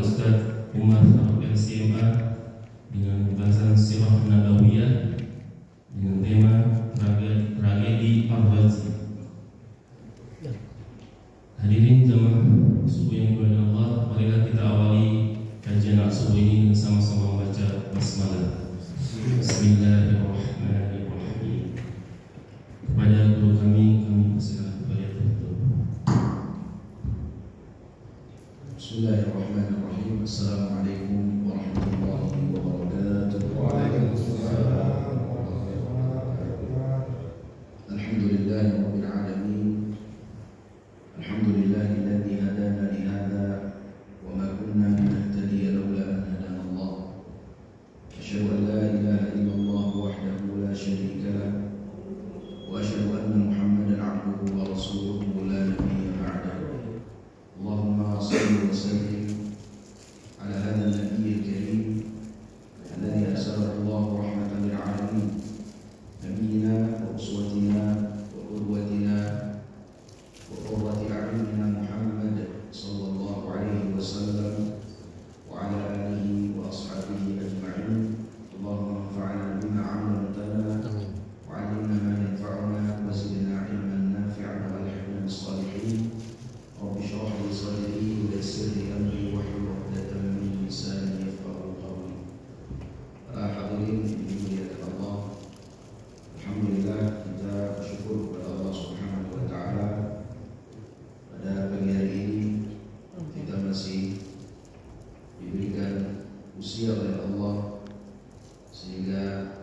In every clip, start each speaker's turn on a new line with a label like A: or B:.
A: Ustaz Umar Faruk LCMA dengan pembahasan Sirah Nabawiyah dengan tema tragedi Ar-Razi. Hadirin jemaah subuh yang dimuliakan Allah, marilah kita awali kajian subuh ini dengan sama-sama membaca basmalah. Bismillahirrahmanirrahim. Kepada guru kami persilakan kembali tutup.
B: Bismillahirrahmanirrahim. Assalamualaikum warahmatullahi wabarakatuh. Waalaikumsalam. Alhamdulillahirabbil alamin. Alhamdulillahilladzi hadana li hadza wa ma kunna linahtadiya laula an hadana Allah. Asyhadu an la ilaha illallah wahdahu la syarika lah wa asyhadu anna Muhammadan 'abduhu wa rasuluhu la nabiyya ba'dahu. Allahumma shalli wa sallim ala hadha an-nabiy al-karim alladhi arsalahu Allah rahmatan lil 'alamin, nabiyyina wa uswatina wa qudwatina wa qurrati a'yunina Muhammad sallallahu alaihi wasallam wa ala alihi wa ashabihi ajma'in. Allahumma anfa'na bima 'allamtana wa 'allimna ma yanfa'una wa zidna 'ilman nafi'an wa alhiqna bis-salihin. Rabbi shrah li sadri wa yassir li amri wahlul 'uqdatam min lisani yafqahu qawli. Hadirin dimuliakan Allah, alhamdulillah kita bersyukur kepada Allah Subhanahu wa taala pada pagi hari ini kita masih diberikan usia oleh Allah sehingga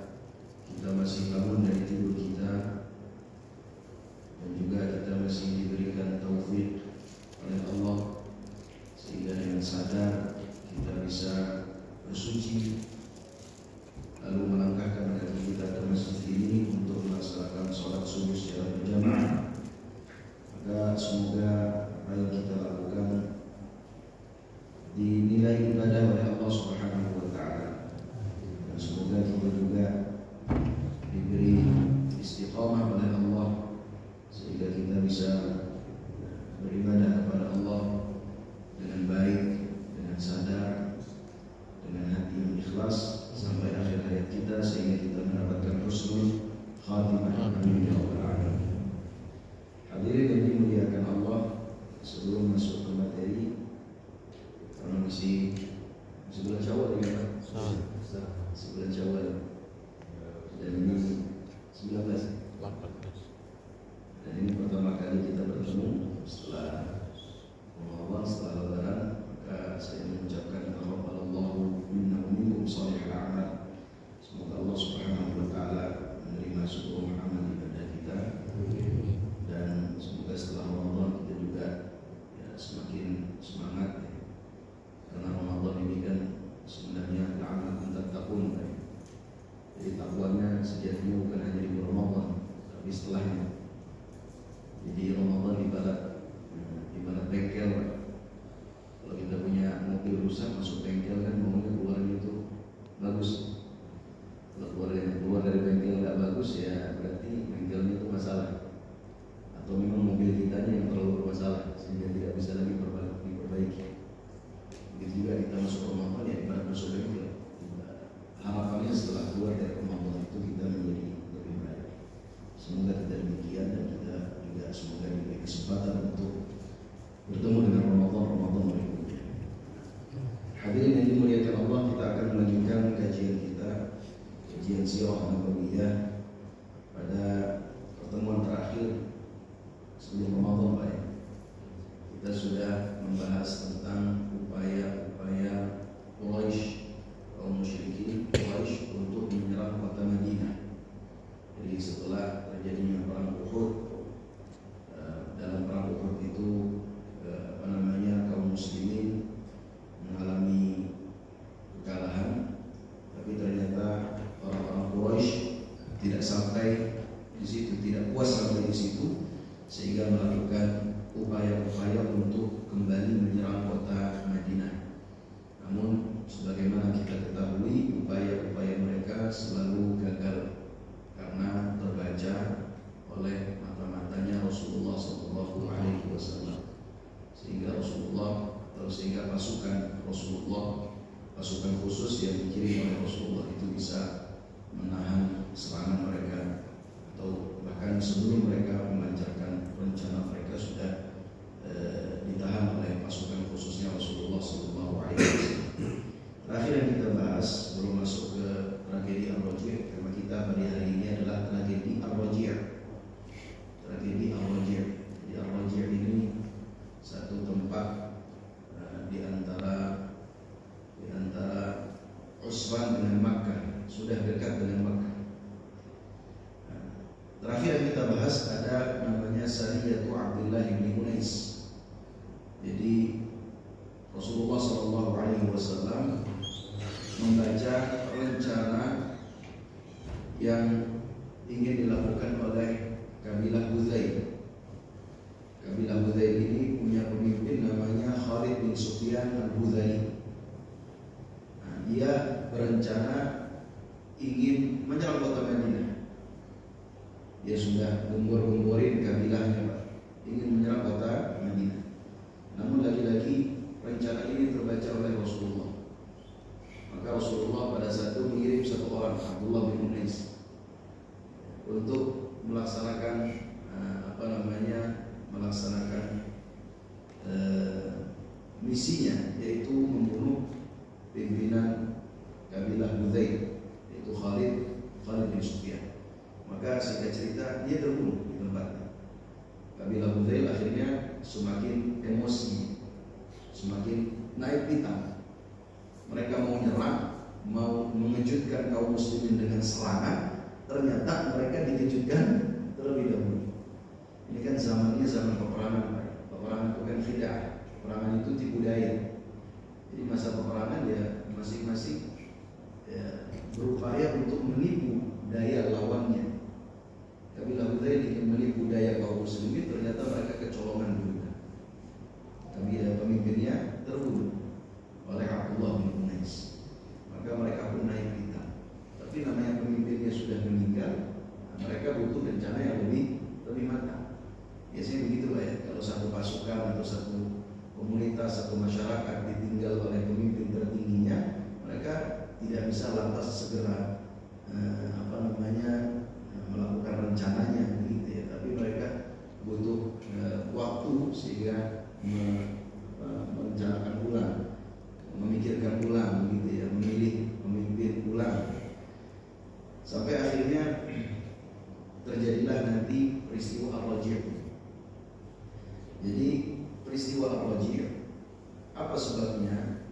B: kita masih bangun dari tidur kita, dan juga kita masih diberikan taufik oleh Allah sehingga dengan sadar kita bisa bersuci lalu melangkahkan kaki kita ke masjid ini untuk melaksanakan sholat subuh secara berjamaah. Maka semoga apa yang kita lakukan dinilai ibadah oleh Allah Subhanahu wa taala, dan semoga kita juga diberi istiqamah oleh Allah sehingga kita bisa beribadah kepada Allah dengan baik, dengan sadar, dengan hati yang ikhlas sampai akhir hayat kita, sehingga kita mendapatkan husnul khatimah. Amin ya rabbal alamin. Hadirin yang dimuliakan Allah, sebelum masuk ke materi, karena masih bulan Syawal ya Pak? Bulan Syawal, dan ini 19. Dan ini pertama kali kita bertemu setelah Ramadan, setelah Lebaran. Maka saya mengucapkan taqabbalallahu minna wa minkum shalihal a'mal. Semoga Allah Subhanahu wa taala menerima seluruh amal ibadah kita, dan semoga setelah Ramadan kita juga semakin semangat ya. Karena Ramadan ini kan sebenarnya la'allakum tattaqun. Jadi takwanya sejatinya bukan hanya di Ramadan, tapi setelahnya. Jadi Ramadan ibarat bengkel. Kalau kita punya mobil rusak masuk bengkel kan maunya keluarnya itu bagus. Kalau keluar dari bengkel nggak bagus ya berarti bengkelnya itu masalah, atau memang mobil kita yang terlalu bermasalah sehingga tidak bisa lagi diperbaiki. Begitu juga kita masuk Ramadan ya ibarat masuk bengkel. Harapannya setelah keluar dari Ramadan itu kita menjadi lebih baik. Semoga kita demikian, dan kita juga semoga diberi kesempatan untuk bertemu dengan Ramadan berikutnya. Hadirin yang dimuliakan Allah, kita akan melanjutkan kajian kita, kajian Sirah Nabawiyah pada pertemuan terakhir sebelum Ramadan Pak ya. Kita sudah membahas tentang upaya-upaya Quraisy, kaum musyrikin Quraisy untuk menyerang kota Madinah. Jadi setelah terjadinya perang Uhud, dalam perang Uhud itu kaum muslimin mengalami kekalahan, tapi ternyata orang-orang Quraisy pasukan Rasulullah, pasukan khusus yang dikirim oleh Rasulullah itu bisa menahan serangan mereka, atau bahkan sebelum mereka melancarkan rencana mereka sudah ditahan oleh pasukan khususnya Rasulullah SAW. Terakhir yang kita bahas belum masuk ke tragedi Ar-Raji', tema kita pada hari ini adalah tragedi Ar-Raji'. Tragedi Ar-Raji'. Di Ar-Raji' ini satu tempat di antara Usfan dengan Makkah, sudah dekat dengan Makkah. Terakhir yang kita bahas ada namanya Sariyatu Abdullah bin Unais. Jadi Rasulullah SAW membaca rencana yang ingin dilakukan oleh kabilah Hudzail. Kabilah Hudzail ini punya pemimpin namanya Khalid bin Sufyan al-Hudzaili. Dia berencana ingin menyerang kota Madinah. Dia sudah gembor-gemborin kabilahnya, Pak, ingin menyerang kota Madinah. Namun lagi-lagi rencana ini terbaca oleh Rasulullah. Maka Rasulullah pada saat itu mengirim satu orang, Abdullah bin Unais, untuk melaksanakan misinya, yaitu membunuh pimpinan kabilah Hudzail, yaitu Khalid bin Sufyan. Maka singkat cerita dia terbunuh di tempatnya. Kabilah Hudzail akhirnya semakin emosi, semakin naik pitam. Mereka mau nyerang, mau mengejutkan kaum muslimin dengan serangan. Ternyata mereka dikejutkan terlebih dahulu. Ini kan zamannya zaman peperangan. Peperangan itu kan khid'ah. Peperangan itu tipu daya. Jadi masa peperangan ya masing-masing ya, berupaya untuk menipu daya lawannya. Kabilah Hudzail ingin menipu daya kaum muslimin, ternyata mereka kecolongan dulu. Kabilah pemimpinnya terbunuh oleh Abdullah bin Unais. Maka mereka pun naik pitam. Tapi namanya pemimpinnya sudah meninggal, mereka butuh rencana yang lebih matang. Biasanya begitu lah ya. Kalau satu pasukan atau satu komunitas, satu masyarakat ditinggal oleh pemimpin tertingginya, mereka tidak bisa lantas segera melakukan rencananya begitu ya. Tapi mereka butuh waktu sehingga merencanakan ulang, memikirkan ulang begitu ya, memilih pemimpin ulang. Sampai akhirnya terjadilah nanti peristiwa Ar-Raji'. Jadi peristiwa Ar-Raji' apa sebabnya?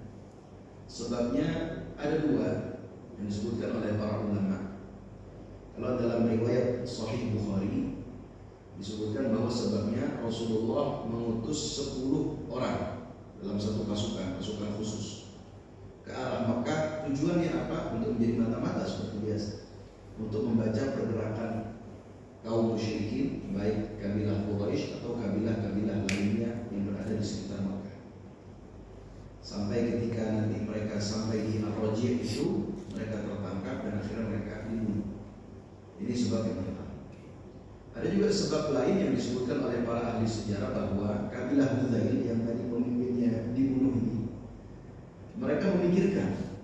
B: Sebabnya ada dua yang disebutkan oleh para ulama. Kalau dalam riwayat Sahih Bukhari disebutkan bahwa sebabnya Rasulullah mengutus 10 orang dalam satu pasukan khusus ke arah Makkah. Tujuannya apa? Untuk menjadi mata-mata seperti biasa, untuk membaca pergerakan kaum musyrikin, baik kabilah Quraisy atau kabilah-kabilah lainnya yang berada di sekitar Makkah. Sampai ketika nanti mereka sampai di Ar-Raji' itu, mereka tertangkap dan akhirnya mereka dibunuh. Ini sebab yang pertama. Ada juga sebab lain yang disebutkan oleh para ahli sejarah bahwa kabilah Hudzail yang tadi pemimpinnya dibunuh ini, mereka memikirkan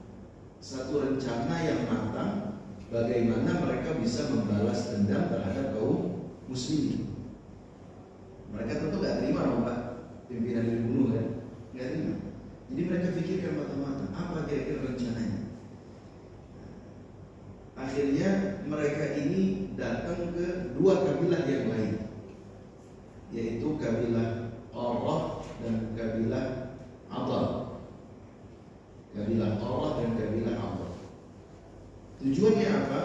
B: satu rencana yang matang bagaimana mereka bisa membalas dendam terhadap kaum muslimin. Mereka tentu gak terima dong Pak, pimpinan dibunuh kan, gak terima. Jadi mereka pikirkan matang-matang apa kira-kira rencananya. Akhirnya mereka ini datang ke dua kabilah yang lain, yaitu kabilah Qurrah dan kabilah Adal. Kabilah Qurrah dan kabilah Adal. Tujuannya apa?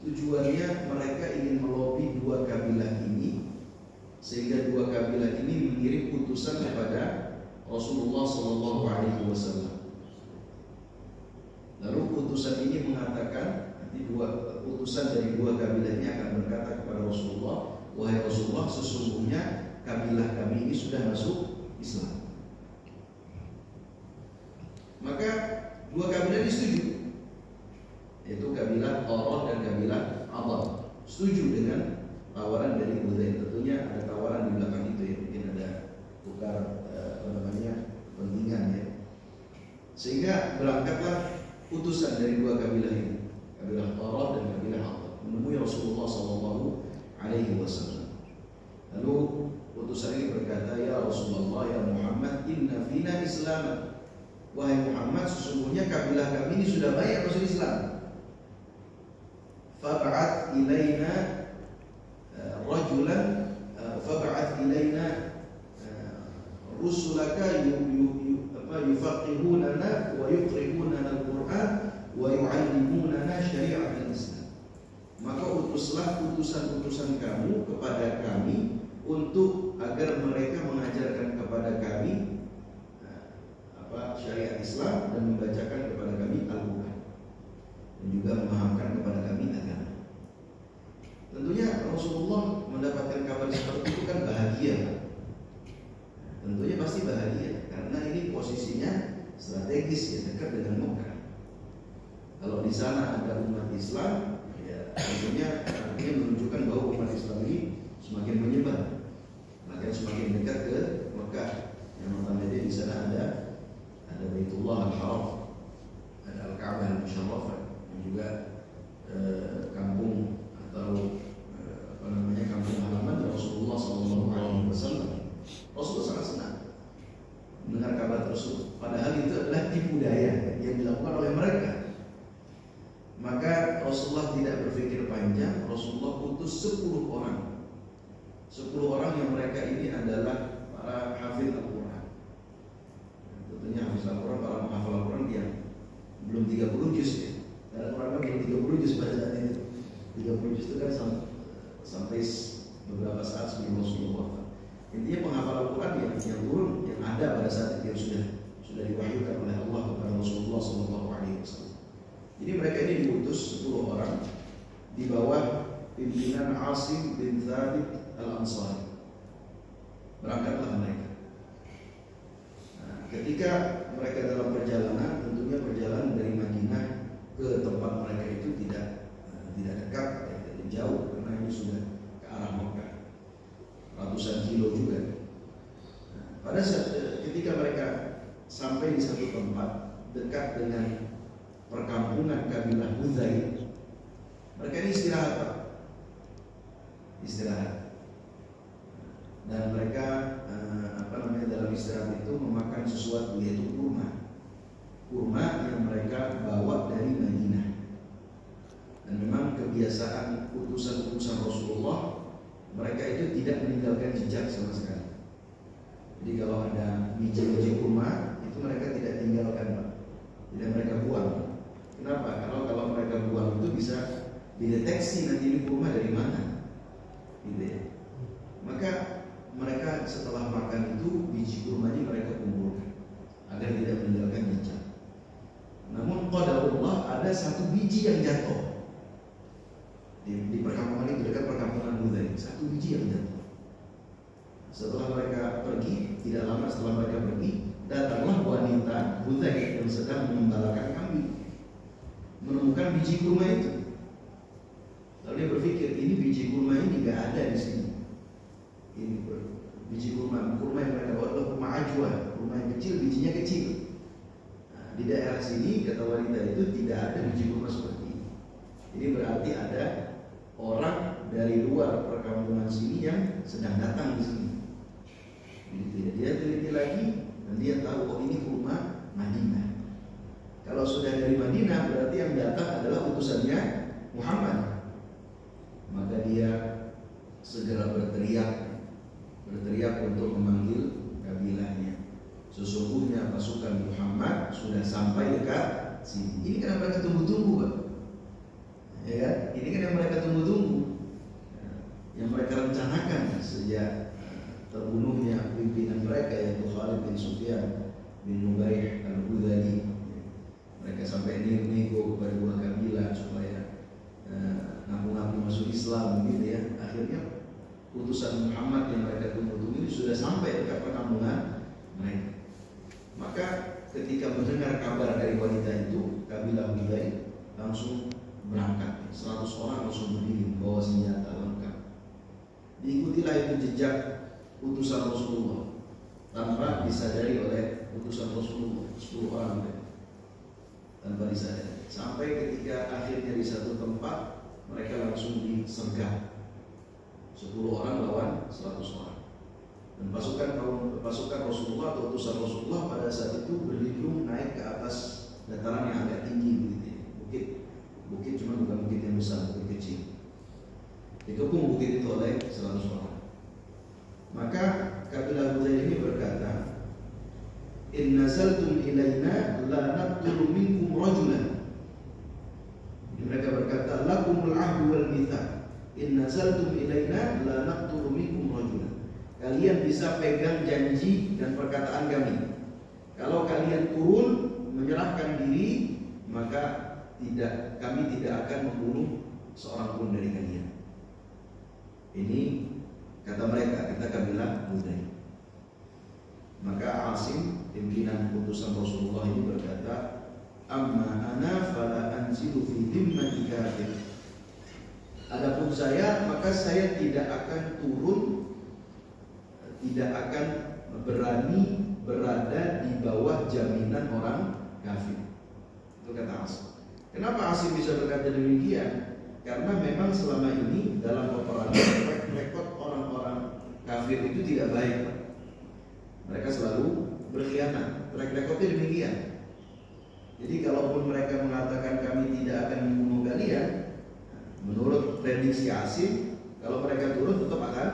B: Tujuannya mereka ingin melobi dua kabilah ini, sehingga dua kabilah ini mengirim utusan kepada Rasulullah SAW. Lalu utusan ini mengatakan, nanti utusan dari dua kabilah ini akan berkata kepada Rasulullah, wahai Rasulullah, sesungguhnya kabilah kami ini sudah masuk Islam. Maka dua kabilah ini setuju, yaitu kabilah Qurrah dan kabilah Adal, setuju dengan tawaran dari Hudzail. Tentunya ada tawaran di belakang itu ya, mungkin ada tukar kepentingan ya. Sehingga berangkatlah utusan dari dua kabilah ini, kabilah Qarah dan kabilah Attab, menemui Rasulullah SAW. Lalu utusan ini berkata, ya Rasulullah, ya Muhammad, inna fina Islam. Wahai Muhammad, sesungguhnya kabilah kami ini sudah banyak masuk Islam. Fab'ath ilaina rajulan, fab'ath ilaina rusulaka yufaqihunana wa yuqribunana al-Qur'an wa yu'allimunana syari'at al-Islam. Maka utuslah utusan-utusan kamu kepada kami untuk agar mereka mengajarkan kepada kami syariat Islam dan membacakan kepada kami Al-Quran dan juga memahamkan kepada kami agama. Tentunya Rasulullah mendapatkan kabar seperti itu kan bahagia. Tentunya pasti bahagia karena ini posisinya strategis ya, dekat dengan Mekah. Kalau di sana ada umat Islam, ya tentunya artinya menunjukkan bahwa umat Islam ini semakin menyebar, bahkan semakin dekat ke Mekah. Yang notabene di sana ada Baitullah Al-Haram, ada Al-Ka'bah Al-Musharrafah, dan juga kampung atau kampung halaman Rasulullah SAW. Rasulullah sangat senang mendengar kabar tersebut. Padahal itu adalah tipu daya yang dilakukan oleh mereka. Maka Rasulullah tidak berpikir panjang. Rasulullah utus 10 orang. 10 orang yang mereka ini adalah para hafidz Al-Quran. Tentunya hafiz Al-Quran, para menghafal Al-Quran yang belum 30 juz ya. Karena Al-Quran kan belum 30 juz pada saat itu. 30 juz itu kan sampai beberapa saat sebelum Rasulullah. Intinya penghafal Al-Quran yang turun, yang ada pada saat itu yang sudah diwahyukan oleh Allah kepada Rasulullah SAW. Jadi mereka ini diutus 10 orang di bawah pimpinan Asim bin Thabit Al-Ansari. Berangkatlah mereka. Ketika mereka dalam perjalanan, tentunya perjalanan dari Madinah ke tempat mereka itu tidak dekat, tidak jauh, karena ini sudah ke arah Mekah, ratusan kilo juga. Pada saat ketika mereka sampai di satu tempat dekat dengan perkampungan kabilah Hudzail, mereka ini istirahat, dan mereka dalam istirahat itu memakan sesuatu, yaitu kurma yang mereka bawa dari Madinah. Dan memang kebiasaan utusan-utusan Rasulullah, mereka itu tidak meninggalkan jejak sama sekali. Jadi kalau ada biji-biji kurma itu mereka tidak tinggalkan, Pak. Tidak mereka buang. Kenapa? Kalau mereka buang itu bisa dideteksi nanti ini kurma dari mana, gitu ya. Maka mereka setelah makan itu biji kurma ini mereka kumpulkan agar tidak meninggalkan jejak. Namun qadarullah, ada satu biji yang jatuh di perkampungan itu, dekat perkampungan Hudzail. Satu biji yang jatuh. Setelah mereka pergi, tidak lama setelah mereka pergi, datanglah wanita Hudzail yang sedang mengembalakan kambing, menemukan biji kurma itu. Lalu dia berpikir, ini biji kurma ini nggak ada di sini. Ini biji kurma yang mereka bawa adalah kurma ajwa, kurma yang kecil, bijinya kecil. Nah, di daerah sini, kata wanita itu, tidak ada biji kurma seperti ini. Ini berarti ada orang dari luar perkampungan sini yang sedang datang di sini. Jadi dia teliti lagi dan dia tahu, oh ini kurma Madinah. Kalau sudah dari Madinah, berarti yang datang adalah utusannya Muhammad. Maka dia segera berteriak untuk memanggil kabilahnya. Sesungguhnya pasukan Muhammad sudah sampai dekat sini. Ini kan yang mereka tunggu-tunggu, Pak. Ya kan? Ini kan yang mereka tunggu-tunggu, yang mereka rencanakan sejak terbunuhnya pimpinan mereka, yaitu Khalid bin Sufyan bin Nubaih Al-Hudhali. Mereka sampai nego kepada dua kabilah supaya ngaku-ngaku masuk Islam, gitu ya. Akhirnya utusan Muhammad yang mereka tunggu-tunggu ini sudah sampai dekat perkampungan mereka. Maka ketika mendengar kabar dari wanita itu, kabilah Hudzail langsung berangkat. 100 orang langsung berdiri, bawa senjata lengkap. Diikutilah itu jejak utusan Rasulullah tanpa disadari oleh utusan Rasulullah. 10 orang saja. Sampai ketika akhirnya di satu tempat mereka langsung disergap. 10 orang lawan 100 orang. Dan pasukan Rasulullah atau utusan Rasulullah pada saat itu berlindung naik ke atas dataran yang agak tinggi begitu ya. Bukit cuma bukan bukit yang besar, bukit kecil. Dikepung bukit itu oleh 100 orang. Maka kabilah Huzail ini berkata, in nazaltum ilaina la naqtulu minkum rajulan. Mereka berkata, lakumul ahdu wal mitsaq. In nazaltum ilaina la naqtulu minkum rajulan. Kalian bisa pegang janji dan perkataan kami. Kalau kalian turun menyerahkan diri, maka kami tidak akan membunuh seorang pun dari kalian. Ini kata mereka, kata kabilah Huzail. Maka Asim, pimpinan utusan Rasulullah ini berkata, amma ana fala anzilu fi dhimmati kafir. Adapun saya, maka saya tidak akan turun, tidak akan berani berada di bawah jaminan orang kafir. Itu kata Asim. Kenapa Asim bisa berkata demikian? Karena memang selama ini dalam peperangan rekod orang-orang kafir itu tidak baik. Mereka selalu berkhianat. Rekodnya demikian. Jadi kalaupun mereka mengatakan kami tidak akan membunuh kalian, menurut prediksi Asim, kalau mereka turun tetap akan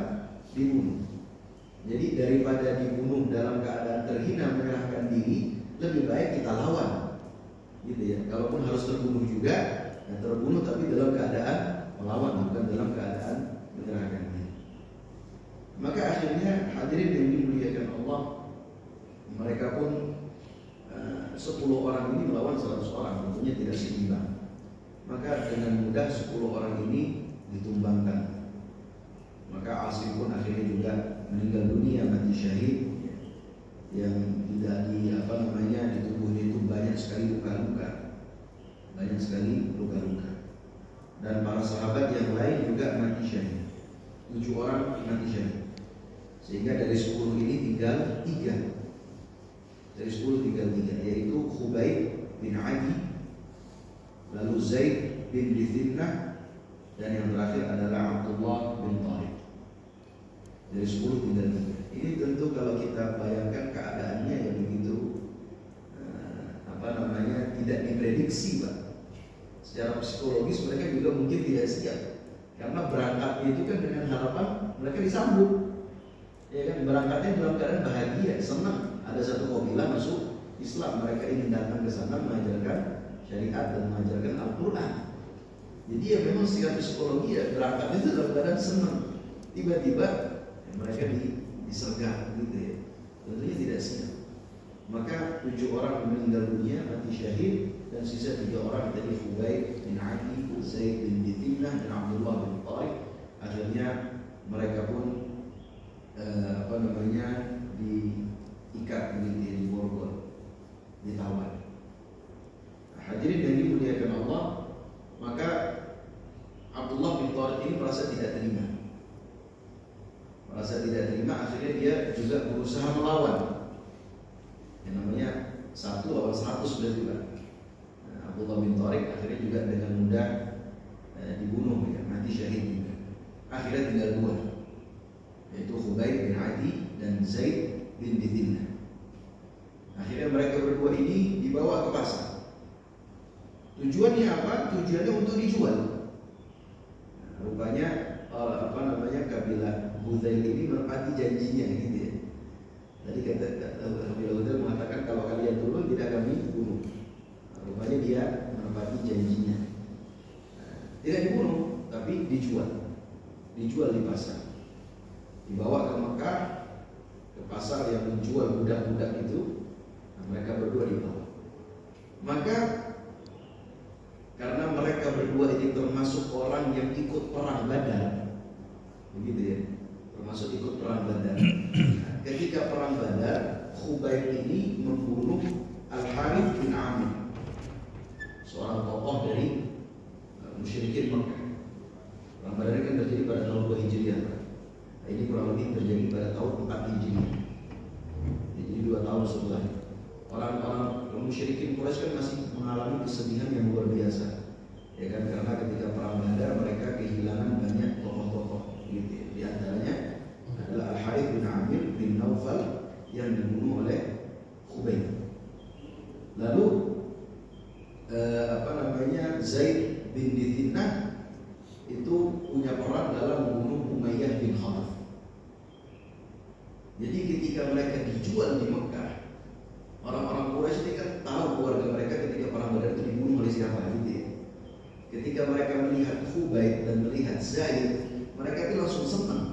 B: dibunuh. Jadi daripada dibunuh dalam keadaan terhina menyerahkan diri, lebih baik kita lawan. Gitu ya. Kalaupun harus terbunuh juga, terbunuh tapi dalam keadaan melawan, bukan dalam keadaan menyerahkan diri. Maka akhirnya hadirin yang dimuliakan Allah, mereka pun 10 orang ini melawan 100 orang, tentunya tidak seimbang. Maka dengan mudah 10 orang ini ditumbangkan. Maka Asim pun akhirnya juga meninggal dunia, mati syahid. Yang tidak di tubuhnya itu banyak sekali luka-luka. Banyak sekali luka-luka. Dan para sahabat yang lain juga mati syahid. 7 orang mati syahid. Sehingga dari 10 ini tinggal 3. Dari 10 tinggal 3, yaitu Khubayb bin Adi, lalu Zaid bin Dithinnah, dan yang terakhir adalah Abdullah bin Tariq. Dari 10 tinggal 3. Ini tentu kalau kita bayangkan keadaannya yang begitu tidak diprediksi, Pak. Secara psikologis mereka juga mungkin tidak siap. Karena berangkatnya itu kan dengan harapan mereka disambut. Ya kan, berangkatnya dalam keadaan bahagia, senang. Ada satu kabilah masuk Islam, mereka ingin datang ke sana mengajarkan syariat dan mengajarkan Al-Quran. Jadi ya memang secara psikologi ya berangkatnya itu dalam keadaan senang. Tiba-tiba mereka disergap gitu ya. Tentunya tidak siap. Maka 7 orang meninggal dunia, mati syahid, dan sisa 3 orang tadi Khubayb bin Adi, Zaid bin Dithinnah, dan Abdullah bin Tariq. Akhirnya mereka pun diikat di borgol, ditawan. Hadirin yang dimuliakan Allah, maka Abdullah bin Tariq ini merasa tidak terima. Akhirnya dia juga berusaha melawan. Yang namanya 1 lawan 100 berarti Pak. Abdullah bin Tariq akhirnya juga dengan mudah dibunuh, ya, mati syahid juga. Akhirnya tinggal 2, yaitu Khubayb bin Adi dan Zaid bin Dithinnah. Akhirnya mereka berdua ini dibawa ke pasar. Tujuannya apa? Tujuannya untuk dijual. Rupanya kabilah Huzail ini menepati janjinya gitu ya. Tadi kabilah Huzail mengatakan kalau kalian turun tidak kami bunuh. Rupanya dia menepati janjinya. Tidak dibunuh, tapi dijual di pasar. Dibawa ke Mekah, ke pasar yang menjual budak-budak itu. Mereka berdua dibawa. Maka karena mereka berdua ini termasuk orang yang ikut perang Badar, begitu ya, termasuk ikut perang Badar. Ketika perang Badar, Khubayb ini membunuh Al-Harith bin Amir, seorang tokoh dari musyrikin Mekah. Perang Badar ini kan terjadi pada tahun 2 Hijriah. Nah, ini kurang lebih terjadi pada tahun 4 Hijriah. Jadi 2 tahun setelah. Orang-orang musyrikin Quraisy kan masih mengalami kesedihan yang luar biasa. Ya kan, karena ketika perang Badar mereka kehilangan banyak tokoh-tokoh gitu. Di antaranya adalah Al-Harith bin Amir bin Naufal yang dibunuh oleh Khubayb. Lalu Zaid bin Dithinah itu punya peran dalam membunuh Umayyah bin Khalaf. Jadi ketika mereka dijual di Mekah, orang-orang Quraisy ini kan tahu keluarga mereka ketika perang Badar itu dibunuh oleh siapa gitu ya. Ketika mereka melihat Khubayb dan melihat Zaid, mereka itu langsung senang.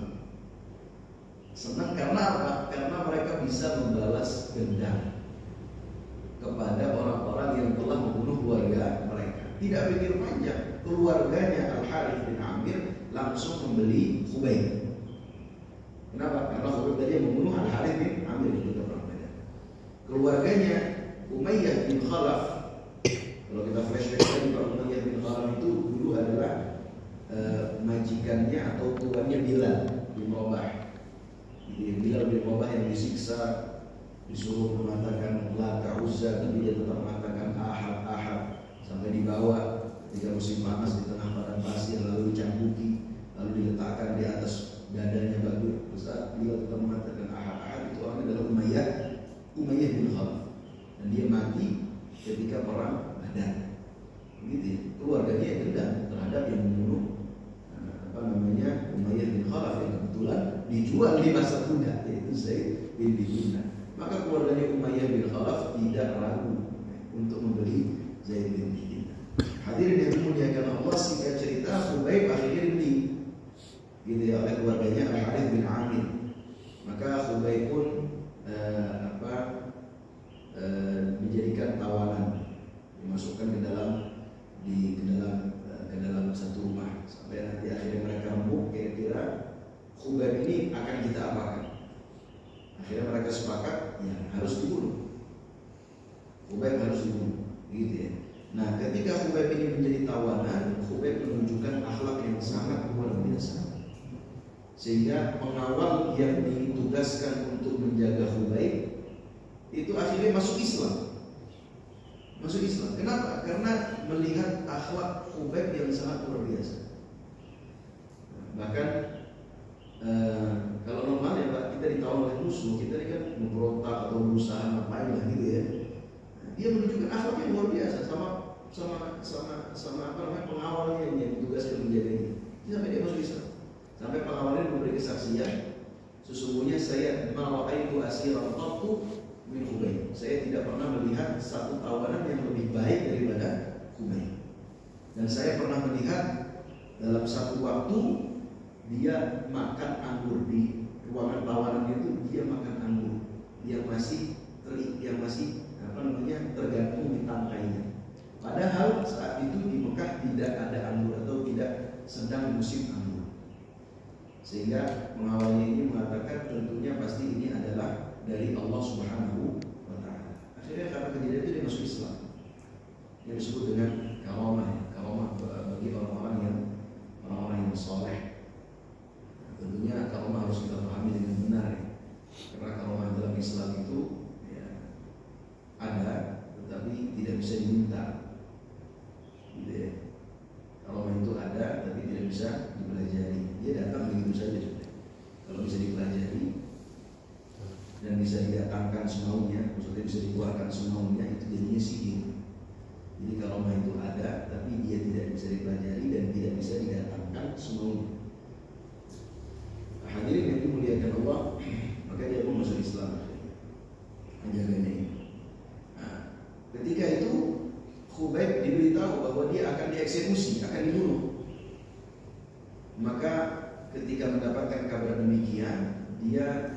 B: Senang karena apa? Karena mereka bisa membalas dendam kepada orang-orang yang telah membunuh keluarga mereka. Tidak pikir panjang, keluarganya Al-Harith bin Amir langsung membeli Khubayb. Kenapa? Karena Khubayb tadi yang membunuh Al-Harith bin Amir ketika perang Badar. Keluarganya Umayyah bin Khalaf. Kalau kita flashback lagi, Pak Umayyah bin Khalaf itu dulu adalah majikannya atau tuannya Bilal bin Rabah. Bilal bin Rabah yang disiksa, disuruh mengatakan La Ta'uzza, tapi dia tetap mengatakan Ahad, Ahad, sampai dibawa ketika musim panas di tengah padang pasir, lalu dicambuki, lalu diletakkan di atas dadanya batu. Saat Bilal tetap mengatakan Ahad, Ahad, itu orang adalah Umayyah bin Khalaf, dan dia mati ketika perang Badar. Begitu ya. Keluarganya dendam terhadap yang membunuh Umayyah bin Khalaf yang kebetulan dijual di masa muda, yaitu Zaid bin Dithinah. Maka keluarganya Umayyah bin Khalaf tidak ragu untuk membeli Zaid bin Dithinah. Hadirin yang dimuliakan Allah, singkat cerita Khubayb akhirnya dibeli gitu ya oleh keluarganya Al-Harith bin Amir. Maka Khubayb pun dijadikan tawanan, dimasukkan ke dalam satu rumah sampai nanti akhirnya mereka remuk, kira-kira Khubayb ini akan kita apakan. Akhirnya mereka sepakat ya harus dibunuh. Khubayb harus dibunuh, gitu ya. Nah, ketika Khubayb ini menjadi tawanan, Khubayb menunjukkan akhlak yang sangat luar biasa. Sehingga pengawal yang ditugaskan untuk menjaga Khubayb itu akhirnya masuk Islam. Masuk Islam. Kenapa? Karena melihat akhlak Khubayb yang sangat luar biasa. Bahkan kalau normal ya Pak, kita ditawan oleh musuh, kita ini kan memberontak atau berusaha ngapain lah gitu ya. Dia menunjukkan akhlak yang luar biasa sama pengawalnya yang ditugaskan menjaga ini. Sampai dia masuk Islam. Sampai pengawalnya memberi kesaksian, sesungguhnya saya mara'aitu asiran qattu min Khubayb. Saya tidak pernah melihat satu tawanan yang lebih baik daripada Khubayb. Dan saya pernah melihat dalam satu waktu dia makan anggur di ruangan tawanan itu, dia makan anggur yang masih tergantung di tangkainya. Padahal saat itu di Mekah tidak ada anggur atau tidak sedang musim anggur. Sehingga pengawalnya ini mengatakan tentunya pasti ini adalah dari Allah Subhanahu wa Ta'ala. Akhirnya karena kejadian itu dia masuk Islam. Yang disebut dengan karamah bagi orang-orang yang soleh. Tentunya karamah harus kita pahami dengan benar ya. Karena karamah dalam Islam itu ya, ada, tetapi tidak bisa diminta. Gitu ya. Karamah itu ada, tapi tidak bisa dipelajari. Dia datang begitu saja sudah. Kalau bisa dipelajari dan bisa didatangkan semaunya, maksudnya bisa dikeluarkan semaunya, itu jadinya sihir. Jadi karamah itu ada, tapi dia tidak bisa dipelajari dan tidak bisa didatangkan semaunya. Hadirin yang dimuliakan Allah, maka dia pun masuk Islam, menjaganya ini. Nah, ketika itu Khubayb diberitahu bahwa dia akan dieksekusi, akan dibunuh. Maka ketika mendapatkan kabar demikian, dia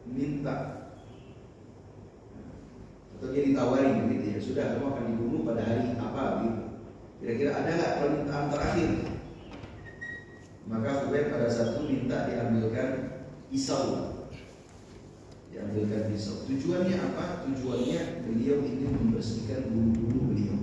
B: minta atau dia ditawari begitu ya, sudah kamu akan dibunuh pada hari apa gitu. Kira-kira ada nggak permintaan terakhir? Maka Khubayb pada saat itu minta diambilkan pisau. Tujuannya apa? Tujuannya beliau ingin membersihkan bulu-bulu beliau.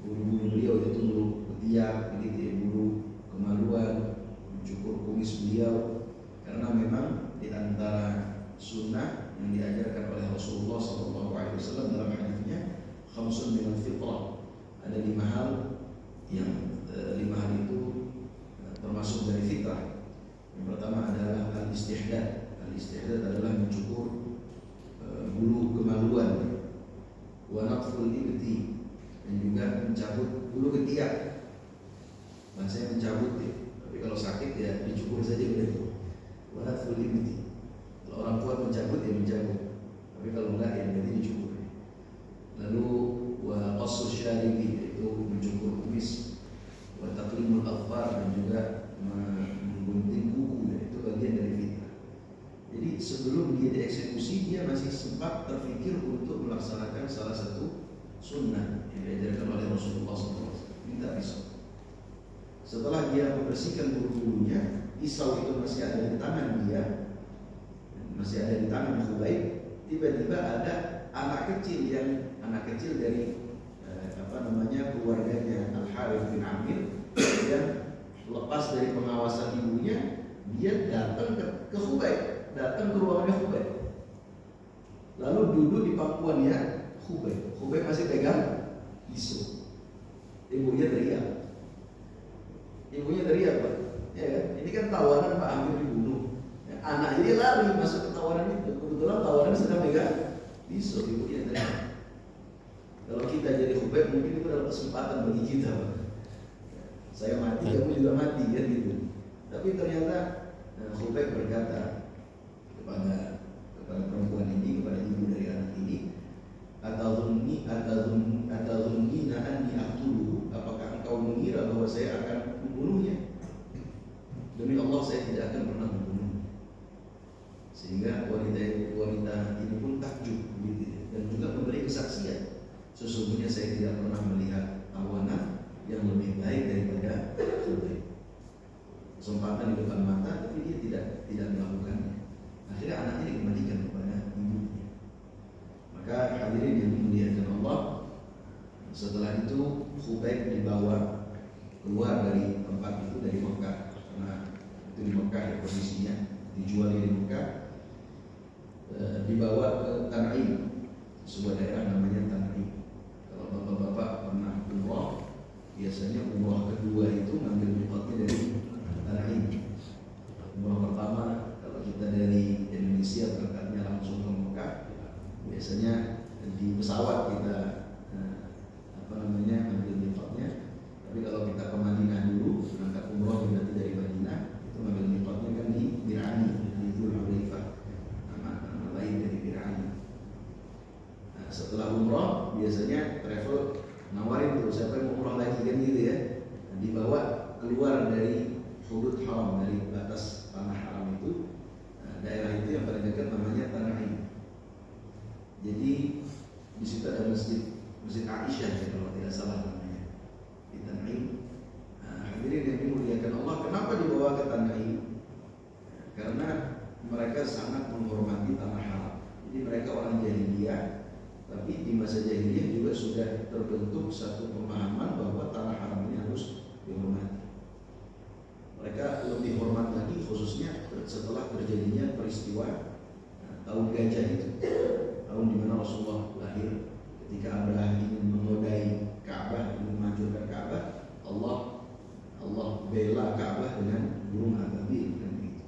B: Bulu-bulu beliau itu bulu ketiak, begitu ya, bulu kemaluan, mencukur kumis beliau. Karena memang di antara sunnah yang diajarkan oleh Rasulullah SAW dalam hadisnya, khamsun min 5 hal yang 5 hal itu termasuk dari fitrah. Yang pertama adalah al-istihdad. Al-istihdad adalah mencukur bulu kemaluan, wa naqful ibti, dan juga mencabut bulu ketiak. Bahasanya mencabut ya, tapi kalau sakit ya dicukur saja udah itu. Wa naqful ibti. Kalau orang kuat mencabut ya mencabut, tapi kalau enggak ya berarti dicukur. Lalu wa qassus syaribi, yaitu mencukur kumis, wa taqlimul adfar, dan juga menggunting kuku, dan itu bagian dari fitrah. Jadi sebelum dia dieksekusi, dia masih sempat terfikir untuk melaksanakan salah satu sunnah yang diajarkan oleh Rasulullah SAW, minta pisau. Setelah dia membersihkan bulu-bulunya, pisau itu masih ada di tangan dia, masih ada di tangan Khubayb. Tiba-tiba ada anak kecil dari keluarganya Al-Harith bin Amir yang lepas dari pengawasan ibunya, dia datang ke Khubayb, datang ke ruangannya Khubayb, lalu duduk di pangkuannya Khubayb. Khubayb masih pegang pisau. Ibunya teriak, Pak. Ya kan? Ini kan tawanan Pak Amir dibunuh. Anak ini lari masuk ke tawanan itu. Kebetulan tawanan sedang pegang pisau. Ibunya teriak. Kalau kita jadi Khubayb, mungkin itu adalah kesempatan bagi kita, Pak. Saya mati, kamu juga mati, kan gitu. Tapi ternyata Khubayb berkata kepada perempuan ini, kepada ibu dari anak ini, atadhunnina anni aqtuluhu, apakah engkau mengira bahwa saya akan membunuhnya? Demi Allah, saya tidak akan pernah membunuhnya. Sehingga wanita ini pun takjub gitu, dan juga memberi kesaksian, sesungguhnya saya tidak pernah melihat tawanan yang lebih baik daripada Khubayb. Kesempatan di depan mata, tapi dia tidak melakukannya. Akhirnya anaknya dikembalikan kepada ibunya. Maka hadirin yang dimuliakan Allah, setelah itu Khubayb dibawa keluar dari tempat itu, dari Mekah, karena itu di Mekah ya posisinya, dijual di Mekah, dibawa ke Tan'im, sebuah daerah namanya Tan'im. Kalau bapak-bapak pernah umrah, biasanya umrah kedua itu ngambil miqatnya dari Tan'im. Umrah pertama kalau kita dari Indonesia berangkatnya langsung ke Mekah, biasanya di pesawat kita ambil miqatnya. Tapi kalau kita ke Madinah dulu, berangkat umrah berarti dari Madinah, itu ngambil miqatnya kan di Bir'ani, di Dzulhulaifah, nama lain dari Bir'ani. Nah, setelah umrah biasanya travel nawarin tuh, siapa yang umrah lagi kan gitu ya. Nah, dibawa keluar dari hudud haram, dari batas tanah haram itu. Nah, daerah itu yang paling dekat namanya Tan'im. Jadi di situ ada masjid Aisyah ya, kalau tidak salah namanya, di Tan'im. Hadirin yang dimuliakan Allah, kenapa dibawa ke Tan'im? Karena mereka sangat menghormati tanah haram. Jadi mereka orang jahiliyah, tapi di masa jahiliyah juga sudah terbentuk satu pemahaman bahwa tanah haram ini harus dihormati. Mereka lebih hormat lagi, khususnya setelah terjadinya peristiwa tahun gajah itu, tahun di mana Rasulullah lahir. Ketika Abraham ingin menodai Ka'bah, ingin menghancurkan Ka'bah, Allah bela Ka'bah dengan burung ababil dan begitu.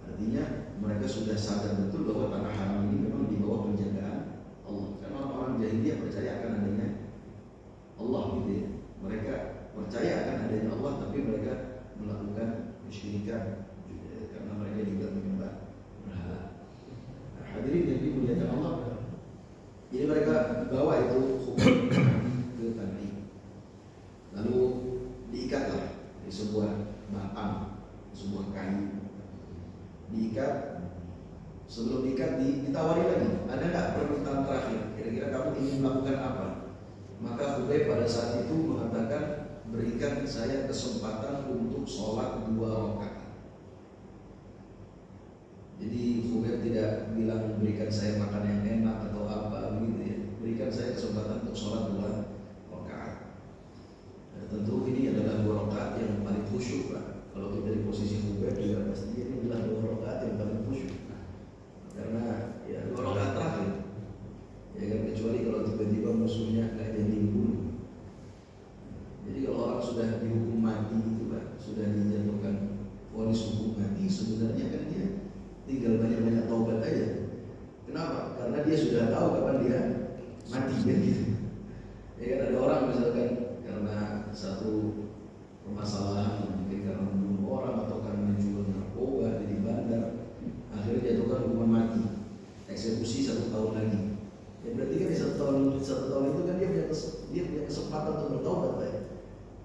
B: Artinya mereka sudah sadar betul bahwa tanah haram ini memang di bawah penjagaan Allah. Karena orang-orang jahiliyah percaya akan adanya Allah gitu ya. Mereka percaya akan adanya Allah, tapi mereka melakukan kesyirikan karena mereka juga menyembah berhala. Nah, hadirin yang dimuliakan Allah, jadi mereka bawa itu Khubayb ke Tan'im, lalu diikatlah di sebuah batang, sebuah kayu, diikat. Sebelum diikat ditawari lagi, ada nggak permintaan terakhir? Kira-kira kamu ingin melakukan apa? Maka Khubayb pada saat itu mengatakan, berikan saya kesempatan untuk sholat 2 rakaat. Jadi Khubayb tidak bilang berikan saya makan yang enak atau apa begitu ya. Berikan saya kesempatan untuk sholat 2 rakaat. Nah, tentu ini adalah 2 rakaat yang paling khusyuk, Pak. Kalau kita di posisi Khubayb juga pasti ini adalah 2 rakaat yang paling khusyuk. Karena ya 2 rakaat terakhir. Ya kan, kecuali kalau tiba-tiba musuhnya nggak jadi dibunuh. kapan dia mati kan gitu. Ya kan ada orang misalkan karena satu permasalahan, mungkin karena membunuh orang atau karena menjual narkoba jadi bandar, akhirnya jatuhkan hukuman mati, eksekusi 1 tahun lagi. Ya berarti kan di 1 tahun itu kan dia punya kesempatan untuk bertobat, Pak.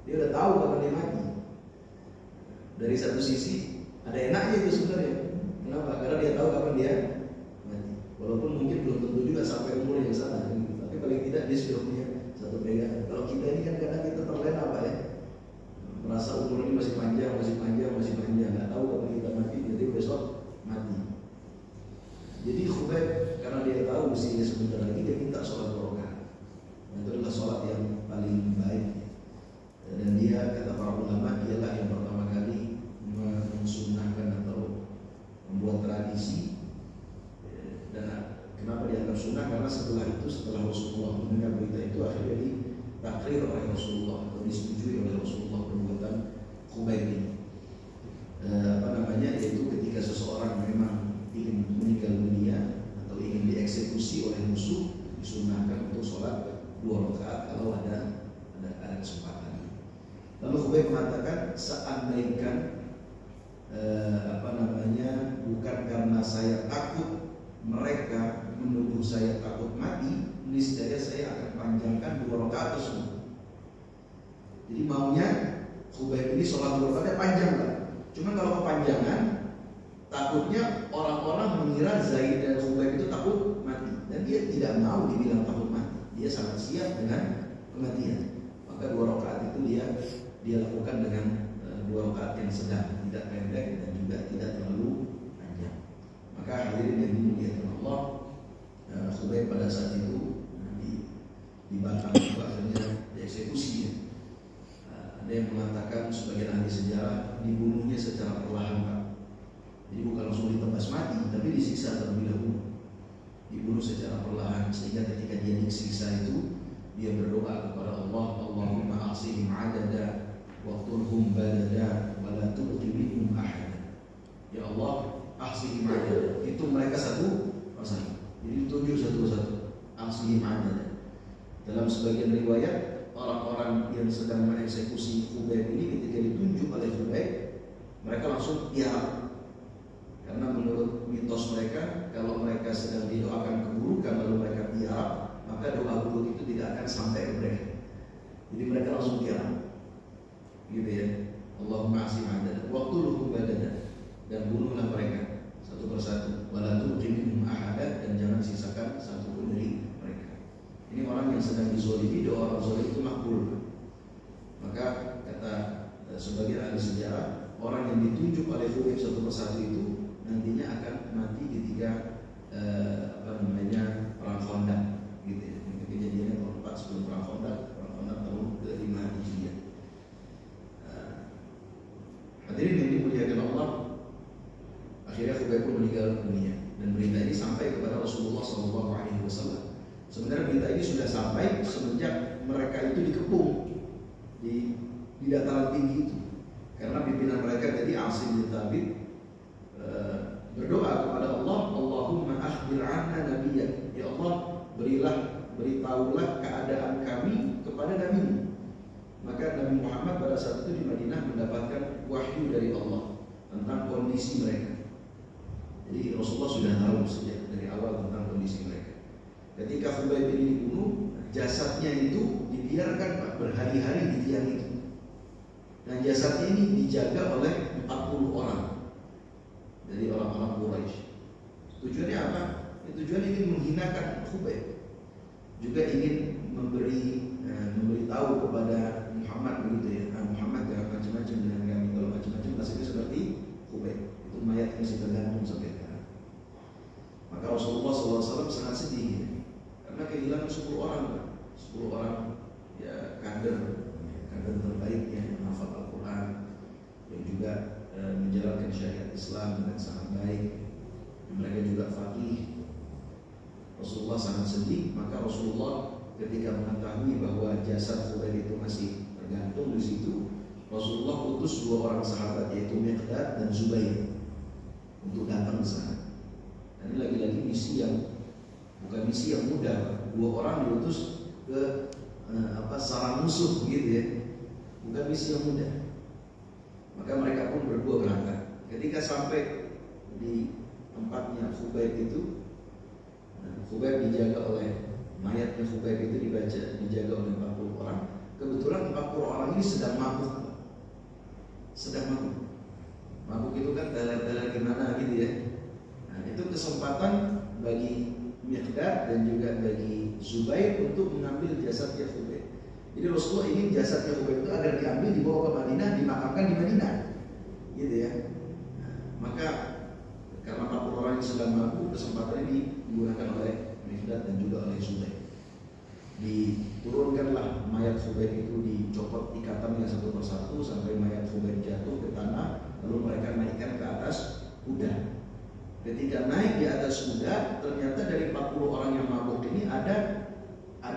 B: Dia udah tahu kapan dia mati. Dari satu sisi ada enaknya itu sebenarnya. Kenapa? Karena dia tahu kapan dia mati. Walaupun mungkin belum tentu juga sampai umur yang sana, tapi paling tidak dia sudah punya satu pegangan. Kalau kita ini kan kadang kita terlena, Pak, ya. Merasa umur ini masih panjang, nggak tahu kapan kita mati, jadi besok mati. Jadi Khubayb karena dia tahu usianya sebentar lagi, dia minta sholat 2 rakaat. Itu adalah sholat yang paling baik. Dan dia, kata para ulama, dialah yang pertama kali mensunnahkan atau membuat tradisi. Dan kenapa dianggap sunnah? Karena setelah Rasulullah mendengar berita itu, akhirnya ditakrir oleh Rasulullah atau disetujui oleh Rasulullah perbuatan Khubayb ini. Yaitu ketika seseorang memang ingin meninggal dunia atau ingin dieksekusi oleh musuh, disunnahkan untuk sholat 2 rakaat kalau ada kesempatan. Lalu Khubayb mengatakan, seandainya bukan karena saya takut mereka menuduh saya takut mati, niscaya saya akan panjangkan 2 rakaat tersebut. Jadi maunya Khubayb ini sholat 2 rakaat panjang, Pak. Cuma kalau kepanjangan, takutnya orang-orang mengira Zaid dan Khubayb itu takut mati, dan dia tidak mau dibilang takut mati. Dia sangat siap dengan kematian. Maka 2 rakaat itu dia lakukan dengan 2 rakaat yang sedang, tidak pendek dan juga tidak terlalu panjang. Maka hadirin yang dimuliakan Allah, Khubayb pada saat itu dibakar juga, akhirnya dieksekusi ya. Ada yang mengatakan, sebagian ahli sejarah, dibunuhnya secara perlahan, Pak. Jadi bukan langsung ditebas mati, tapi disiksa terlebih dahulu. Dibunuh secara perlahan, sehingga ketika dia disiksa itu, dia berdoa kepada Allah, Allahumma a'sihim adada waqtulhum badada wa la tubqi minhum ahada. Ya Allah, a'sihim adada. Itu mereka satu persatu. Jadi ditunjuk satu persatu. A'sihim adada. Dalam sebagian riwayat, orang-orang yang sedang mengeksekusi Khubayb ini ketika ditunjuk oleh Khubayb, mereka langsung tiarap. Karena menurut mitos mereka, kalau mereka sedang didoakan keburukan lalu mereka tiarap, maka doa buruk itu tidak akan sampai ke mereka. Jadi mereka langsung tiarap, gitu ya. Allahumma asim adada waqtuluhum badada, dan bunuhlah mereka satu persatu. Wala tubqi minhum ahada, dan jangan sisakan satu pun dari mereka. Ini orang yang sedang dizolimi, doa orang zolim itu makbul. Maka kata sebagian ahli sejarah, orang yang ditunjuk oleh Khubayb satu persatu itu nantinya akan mati ketika perang Khandaq, gitu ya. Kejadiannya tahun 4 sebelum perang Khandaq tahun ke-5 Hijriah. Hadirin yang dimuliakan Allah, akhirnya Khubayb pun meninggal dunia, dan berita ini sampai kepada Rasulullah SAW. Sebenarnya berita ini sudah sampai semenjak mereka itu dikepung di dataran tinggi itu, karena pimpinan mereka tadi Asim bin Thabit berdoa kepada Allah, Allahumma akhbir anna nabiyyak, ya Allah beritahulah keadaan kami kepada Nabi-Mu. Maka Nabi Muhammad pada saat itu di Madinah mendapatkan wahyu dari Allah tentang kondisi mereka. Jadi Rasulullah sudah tahu sejak dari awal tentang kondisi mereka. Ketika Khubayb ini dibunuh, jasadnya itu dibiarkan, Pak, berhari-hari di tiang itu. Dan jasadnya ini dijaga oleh 40 orang dari orang-orang Quraisy. Tujuannya apa? Tujuannya ingin menghinakan Khubayb, juga ingin memberitahu kepada Muhammad begitu ya. Muhammad jangan macam-macam dengan kami. Kalau macam-macam nasibnya seperti Khubayb. Itu mayat masih tergantung sampai sekarang. Maka Rasulullah SAW sangat sedih ya, karena kehilangan 10 orang, 10 orang ya kader terbaik yang menghafal Al-Quran, yang juga menjalankan syariat Islam dengan sangat baik. Mereka juga faqih. Rasulullah sangat sedih. Maka Rasulullah ketika mengetahui bahwa jasad Khubayb itu masih tergantung di situ, Rasulullah utus 2 orang sahabat, yaitu Miqdad dan Zubair, untuk datang ke sana. Dan ini lagi-lagi misi yang bukan misi yang mudah. 2 orang diutus ke sarang musuh begitu ya, bukan misi yang mudah. Maka mereka pun berdua berangkat. Ketika sampai di tempatnya Khubayb itu, Khubayb dijaga oleh mayatnya Khubayb itu dijaga oleh 40 orang. Kebetulan 40 orang ini sedang mabuk. Mabuk itu kan teler-teler gimana gitu ya. Nah, itu kesempatan bagi Miqdad dan juga bagi Zubair untuk mengambil jasadnya Khubayb. Jadi Rasulullah ingin jasadnya Khubayb itu agar diambil, dibawa ke Madinah, dimakamkan di Madinah, gitu ya. Nah, maka karena 40 orang yang sedang mabuk, kesempatan ini digunakan oleh Miqdad dan juga oleh Zubair. Diturunkanlah mayat Khubayb itu, dicopot ikatannya satu persatu sampai mayat Khubayb jatuh ke tanah, lalu mereka naikkan ke atas kuda. Ketika naik di atas kuda, ternyata dari 40 orang yang mabuk ini ada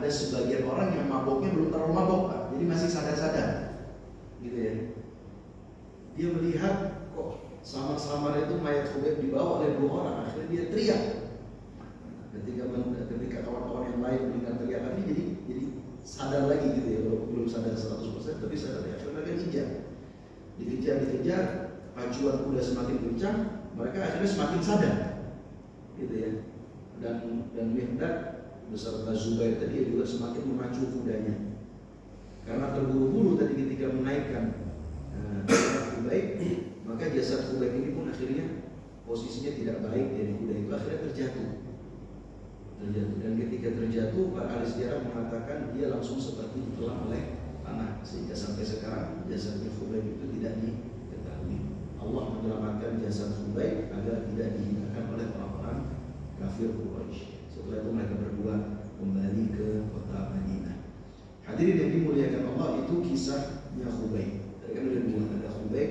B: sebagian orang yang mabuknya belum terlalu mabuk, Pak. Jadi masih sadar-sadar, gitu ya. Dia melihat kok samar-samar itu mayat Khubayb dibawa oleh 2 orang. Akhirnya dia teriak. Ketika kawan-kawan yang lain mendengar teriakan ini, jadi sadar lagi gitu ya. Belum sadar 100%, tapi sadar ya. Akhirnya mereka dikejar, pacuan kuda semakin kencang. Mereka akhirnya semakin sadar, gitu ya. Dan Miqdad beserta Zubair tadi juga semakin memacu kudanya. Karena terburu-buru tadi ketika menaikkan Khubayb, maka jasad Khubayb ini pun akhirnya posisinya tidak baik dari kuda itu, akhirnya terjatuh. Dan ketika terjatuh, para ahli sejarah mengatakan dia langsung seperti ditelan oleh tanah, sehingga sampai sekarang jasadnya Khubayb itu tidak diketahui. Allah menyelamatkan jasad Khubayb agar tidak dihinakan oleh orang-orang kafir Quraisy. Setelah itu mereka berdua kembali ke kota Madinah. Hadirin yang dimuliakan Allah, itu kisahnya Khubayb. Tadi kan sudah bilang ada Khubayb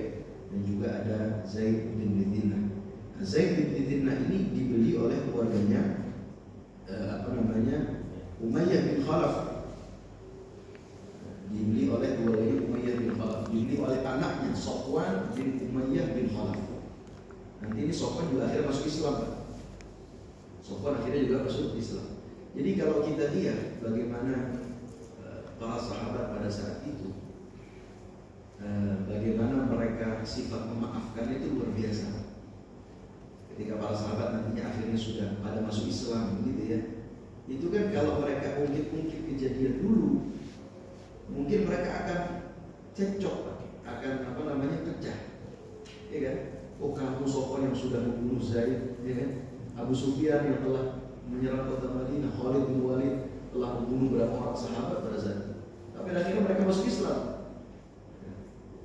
B: dan juga ada Zaid bin Dithinnah. Zaid bin Dithinnah ini dibeli oleh keluarganya Umayyah bin Khalaf. Dibeli oleh keluarganya Umayyah bin Khalaf. Dibeli oleh anaknya Safwan bin Umayyah bin Khalaf. Nanti ini Safwan juga akhirnya masuk Islam. Safwan akhirnya juga masuk Islam. Jadi kalau kita lihat bagaimana para sahabat pada saat itu, bagaimana mereka sifat memaafkan itu luar biasa. Ketika para sahabat nantinya akhirnya sudah pada masuk Islam, gitu ya. Itu kan kalau mereka ungkit-ungkit kejadian dulu, mungkin mereka akan cekcok, akan pecah, ya kan? Oh, kamu Safwan yang sudah membunuh Zaid, ya kan? Abu Sufyan yang telah menyerang kota Madinah, Khalid bin Walid telah membunuh berapa orang sahabat pada saat itu. Tapi akhirnya mereka masuk Islam.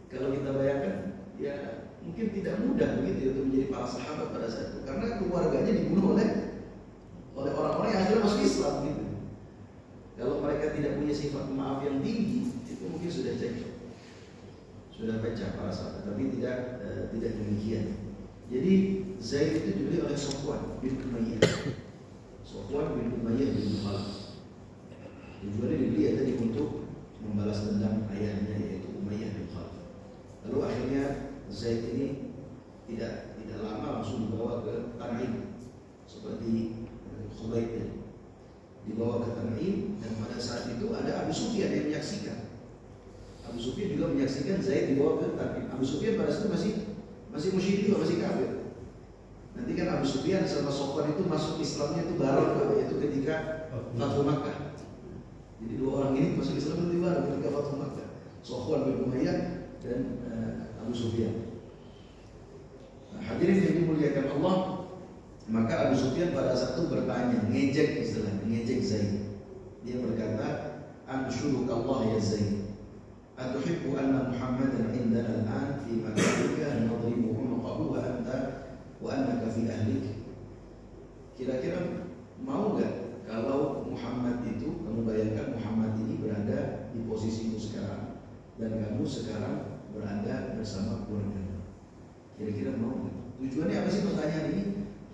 B: Kalau kita bayangkan, ya mungkin tidak mudah begitu ya, untuk menjadi para sahabat pada saat itu, karena keluarganya dibunuh oleh orang-orang yang akhirnya masuk Islam gitu. Kalau mereka tidak punya sifat maaf yang tinggi, itu mungkin sudah cekcok, sudah pecah para sahabat. Tapi tidak demikian. Jadi Zaid itu dibeli oleh Safwan bin Umayyah. Safwan bin Umayyah bin Khalaf. Tujuannya dibeli tadi untuk membalas dendam ayahnya, yaitu Umayyah bin Khalaf. Lalu akhirnya Zaid ini tidak lama langsung dibawa ke Tan'im seperti Khubayb ini. Dibawa ke Tan'im, dan pada saat itu ada Abu Sufyan yang menyaksikan. Abu Sufyan juga menyaksikan Zaid dibawa ke Tan'im. Abu Sufyan pada saat itu masih musyrik juga, masih kafir. Nanti kan Abu Sufyan sama Safwan itu masuk Islamnya itu bareng, yaitu ketika Fathu Makkah. Jadi 2 orang ini masuk Islam itu bareng ketika Fathu Makkah. Safwan bin Umayyah dan Abu Sufyan. Hadirin yang dimuliakan Allah, maka Abu Sufyan pada saat itu bertanya, ngejek istilahnya, ngejek Zaid. Dia berkata, "Anshudukallah ya Zaid, atuhibbu anna Muhammadan indana al-an fi makanika nadribu unuqahu wa annaka fi ahlik." Kira-kira mau gak kalau Muhammad itu, kamu bayangkan Muhammad ini berada di posisimu sekarang dan kamu sekarang berada bersama keluarga. Kira-kira mau nggak? Tujuannya apa sih pertanyaan ini?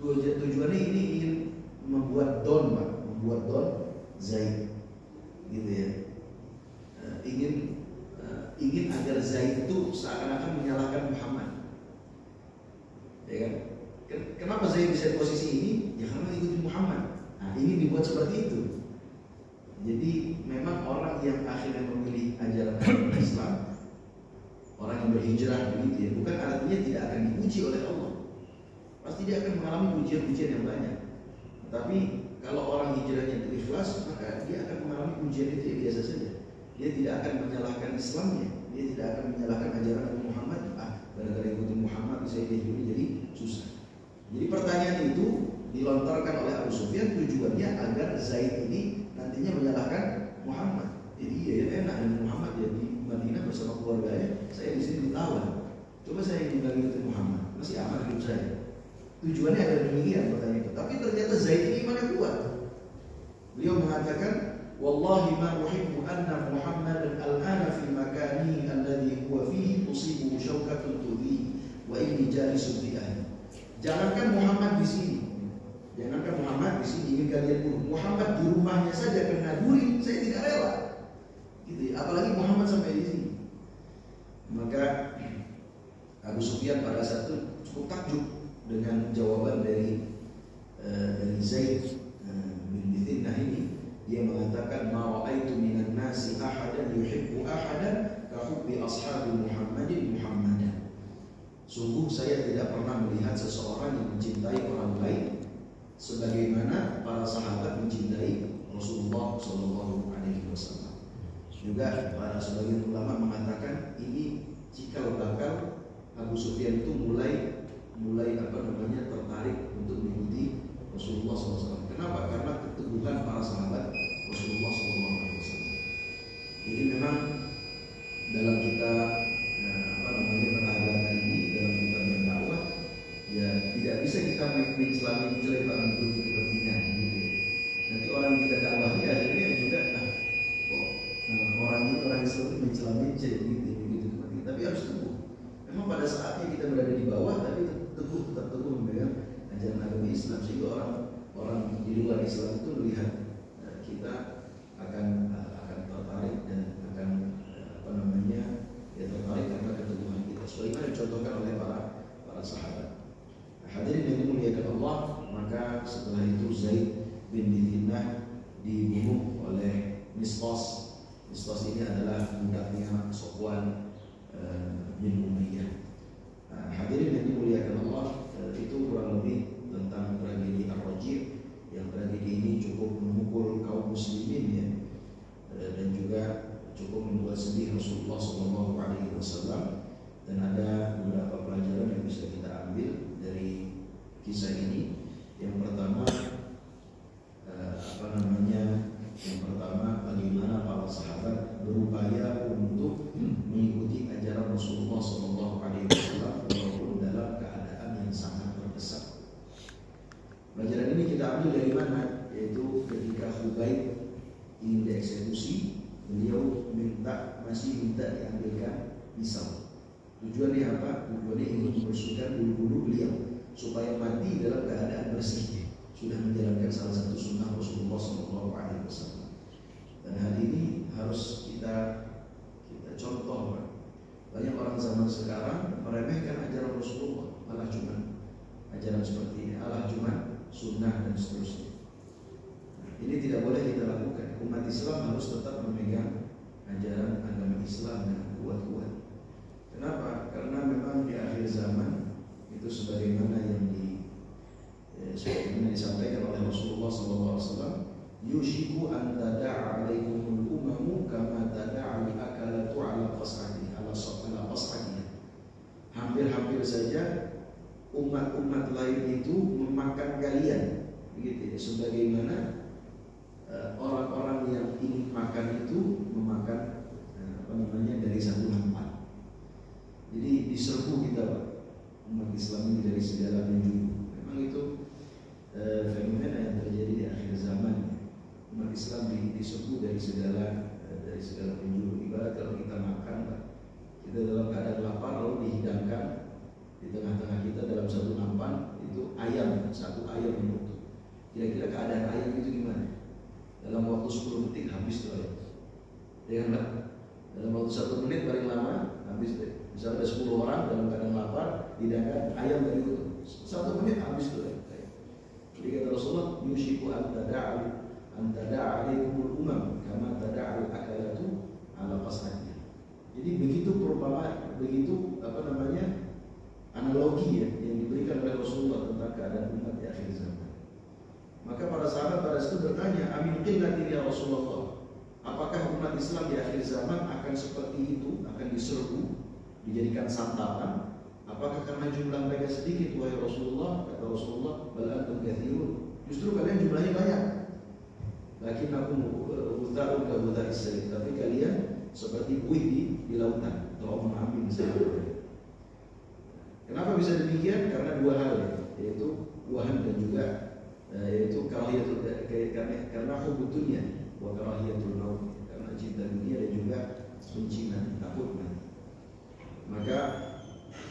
B: Tujuannya ini ingin membuat don, Pak, membuat don Zaid, gitu ya. Ingin agar Zaid itu seakan-akan menyalahkan Muhammad, ya kan? Kenapa Zaid bisa di posisi ini? Ya karena ikutin Muhammad. Nah, Nah, ini dibuat seperti itu. Jadi memang orang yang akhirnya memilih ajaran Islam, orang yang berhijrah begitu ya, bukan artinya tidak akan dipuji oleh Allah. Pasti dia akan mengalami pujian-pujian yang banyak. Tapi kalau orang hijrahnya itu ikhlas, maka dia akan mengalami pujian itu yang biasa saja. Dia tidak akan menyalahkan Islamnya, dia tidak akan menyalahkan ajaran Nabi Muhammad. Gara-gara ikutin Muhammad saya jadi susah. Jadi pertanyaan itu dilontarkan oleh Abu Sufyan tujuannya agar Zaid ini nantinya menyalahkan Muhammad. Jadi ya enak dengan Muhammad ya di Madinah bersama keluarganya, saya di sini ditawan. Coba saya ingin ikutin Muhammad, masih aman hidup saya. Tujuannya adalah demikian pertanyaan itu. Tapi ternyata Zaid ini imannya kuat. Beliau mengatakan, "Wallahi ma uhibbu anna Muhammadan al-ana fi makani alladhi huwa fihi tusibu syaukatun tudhi wa inni jalisun fi ahli." Jangankan Muhammad di sini, jangankan Muhammad di sini ingin kalian bunuh. Muhammad di rumahnya saja kena duri, saya tidak rela. Gitu ya. Apalagi Muhammad sampai di sini. Maka Abu Sufyan pada saat itu cukup takjub dengan jawaban dari Zaid bin Bithinnah ini. Dia mengatakan, "Ma ra'aitu minan nasi ahadan yuhibbu ahadan ka hubbi ashabi Muhammadin Muhammadan." Sungguh saya tidak pernah melihat seseorang yang mencintai orang lain sebagaimana para sahabat mencintai Rasulullah Shallallahu Alaihi Wasallam. Juga para sebagian ulama mengatakan ini cikal bakal Abu Sufyan itu mulai tertarik untuk mengikuti Rasulullah SAW. Kenapa? Karena keteguhan para sahabat Rasulullah SAW. Jadi memang dalam kita beragama ini, dalam kita berdakwah, ya tidak bisa kita mencela para mengikuti kepentingan, gitu ya. Nanti orang kita dakwahi akhirnya juga orang ini orang Islam ini mencela gitu. Tapi harus teguh. Memang pada saatnya kita berada di bawah, tapi tetap teguh memegang ajaran agama Islam, sehingga orang di luar Islam itu melihat kita akan tertarik dan akan tertarik karena keteguhan kita. Sebagaimana dicontohkan oleh para sahabat. Hadirin yang dimuliakan Allah, maka setelah itu Zaid bin Bithinnah dibunuh oleh Mistas. Mistas ini adalah budaknya Sofwan bin Umayyah. Hadirin yang dimuliakan Allah, itu kurang lebih tentang tragedi Ar-Rajib, yang tragedi ini cukup memukul kaum muslimin ya, dan juga cukup membuat sedih Rasulullah SAW. Dan ada beberapa pelajaran yang bisa kita ambil dari kisah ini. Yang pertama, bagaimana para sahabat berupaya untuk mengikuti ajaran Rasulullah SAW walaupun dalam keadaan yang sangat terdesak. Pelajaran ini kita ambil dari mana? Yaitu ketika Khubayb ingin dieksekusi, beliau masih minta diambilkan pisau. Tujuannya apa? Tujuannya ingin membersihkan bulu-bulu beliau supaya mati dalam keadaan bersih. Sudah menjalankan salah satu sunnah Rasulullah SAW. Dan hal ini harus kita contoh. Banyak orang zaman sekarang meremehkan ajaran Rasulullah, malah cuma ajaran seperti ini, malah cuma sunnah dan seterusnya. Ini tidak boleh kita lakukan. Umat Islam harus tetap memegang ajaran agama Islam dengan kuat-kuat. Kenapa? Karena memang di akhir zaman itu sebagaimana yang disampaikan oleh Rasulullah SAW, yushiku an tada'a alaikumul umamu kama tada'a al-akalatu ala qas'atiha. Hampir-hampir saja umat-umat lain itu memakan kalian, begitu ya, sebagaimana orang-orang yang ingin makan itu memakan dari satu nampan. Jadi diserbu kita, Pak, umat Islam ini dari segala penjuru. Memang itu fenomena yang terjadi di akhir zaman. Umat Islam diserbu dari segala penjuru. Ibarat kalau kita makan, Pak, kita dalam keadaan lapar lalu dihidangkan di tengah-tengah kita dalam satu nampan itu satu ayam yang utuh. Kira-kira keadaan ayam itu gimana? Dalam waktu 10 detik habis tuh ayam. Ya kan, Pak? Dalam waktu 1 menit paling lama habis deh. Misalnya ada 10 orang dalam keadaan lapar, dihidangkan ayam dari utuh, 1 menit habis tuh ayam. Jadi kata Rasulullah, yushiku an tada'a alaikumul umam kama tada'al akalatu ala qas'atiha. Jadi begitu perumpamaan, begitu analogi ya yang diberikan oleh Rasulullah tentang keadaan umat di akhir zaman. Maka para sahabat pada situ bertanya, amin qillatin ya Rasulullah, apakah umat Islam di akhir zaman akan seperti itu, akan diserbu, dijadikan santapan? Apakah karena jumlah mereka sedikit, wahai Rasulullah? Kata Rasulullah, bal antum katsirun, justru kalian jumlahnya banyak. Lakinnakum utharun ka utharis sayyid, tapi kalian seperti buih di lautan, atau mengambil misalnya. Kenapa bisa demikian? Karena dua hal, yaitu wahan dan juga yaitu karena hubud dunia wa karahiyatul maut, karena cinta dunia dan juga benci mati, takut mati. Maka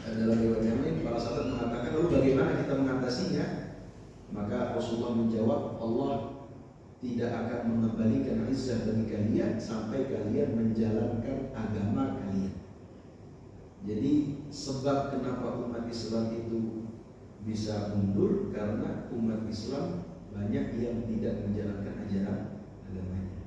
B: dalam riwayat yang lain para sahabat mengatakan, lalu bagaimana kita mengatasinya? Maka Rasulullah menjawab, Allah tidak akan mengembalikan izzah bagi kalian sampai kalian menjalankan agama kalian. Jadi sebab kenapa umat Islam itu bisa mundur karena umat Islam banyak yang tidak menjalankan ajaran agamanya.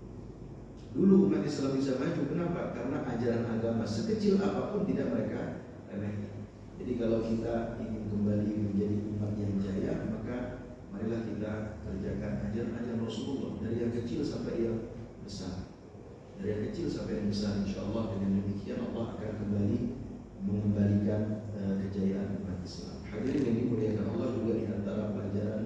B: Dulu umat Islam bisa maju, kenapa? Karena ajaran agama sekecil apapun tidak mereka remehkan. Jadi kalau kita ingin kembali menjadi umat yang jaya, maka marilah kita kerjakan ajaran Rasulullah dari yang kecil sampai yang besar. Dari yang kecil sampai yang besar, insya Allah dengan demikian Allah akan kembali mengembalikan kejayaan umat Islam. Hadirin yang dimuliakan Allah, juga di antara pelajaran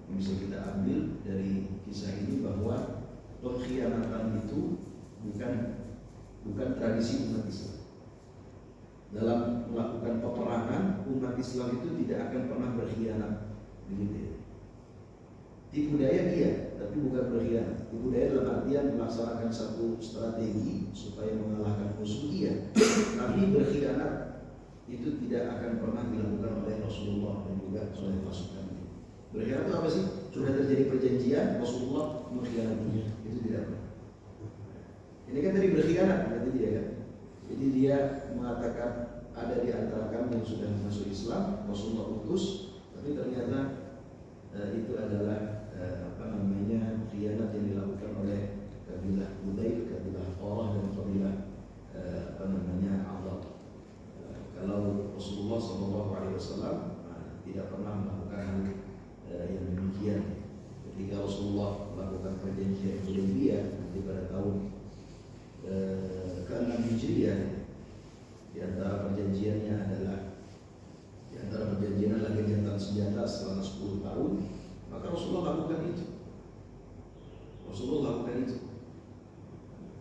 B: yang bisa kita ambil dari kisah ini bahwa pengkhianatan itu bukan tradisi umat Islam. Dalam melakukan peperangan, umat Islam itu tidak akan pernah berkhianat, begitu ya. Tipu daya iya, tapi bukan berkhianat. Tipu daya dalam artian melaksanakan satu strategi supaya mengalahkan musuh, iya. Tapi berkhianat itu tidak akan pernah dilakukan oleh Rasulullah dan juga oleh pasukannya. Berkhianat itu apa sih? Sudah terjadi perjanjian, Rasulullah mengkhianatinya, itu tidak pernah. Ini kan tadi berkhianat, berarti dia kan. Jadi dia mengatakan ada di antara kami yang sudah masuk Islam, Rasulullah utus, tapi ternyata itu adalah khianat yang dilakukan oleh kabilah Udail, kabilah Qurah dan kabilah Adab. Kalau Rasulullah SAW tidak pernah melakukan hal yang demikian. Ketika Rasulullah melakukan perjanjian Hudaybiyah pada tahun ke-6 Hijriah, di antara perjanjiannya adalah gencatan senjata selama 10 tahun, maka Rasulullah lakukan itu.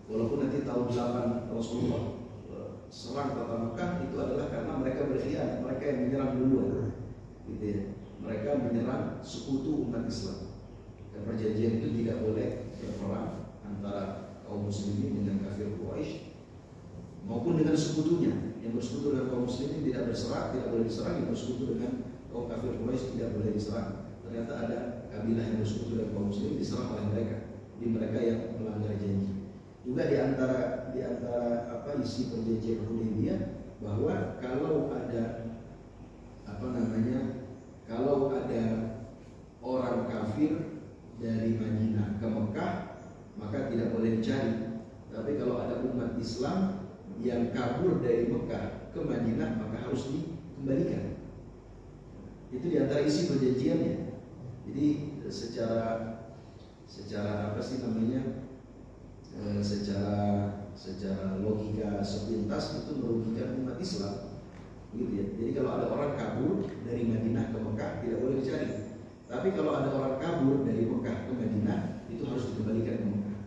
B: Walaupun nanti tahun 8 Rasulullah serang kota Mekah, itu adalah karena mereka berkhianat, mereka yang menyerang duluan, gitu ya. Mereka menyerang sekutu umat Islam. Dan perjanjian itu tidak boleh berperang antara kaum muslimin dengan kafir Quraisy maupun dengan sekutunya. Yang bersekutu dengan kaum muslimin tidak boleh diserang. Yang bersekutu dengan kaum kafir Quraisy tidak boleh diserang. Ternyata ada kabilah yang bersekutu dengan kaum muslimin diserang oleh mereka. Di mereka yang melanggar janji. Juga di antara isi perjanjian Hudaybiyah bahwa kalau ada orang kafir dari Madinah ke Mekah, maka tidak boleh dicari. Tapi kalau ada umat Islam yang kabur dari Mekah ke Madinah, maka harus dikembalikan. Itu di antara isi perjanjiannya. Jadi secara logika sepintas itu merugikan umat Islam, gitu ya. Jadi kalau ada orang kabur dari Madinah ke Mekah tidak boleh dicari. Tapi kalau ada orang kabur dari Mekah ke Madinah, itu harus dikembalikan ke Mekah.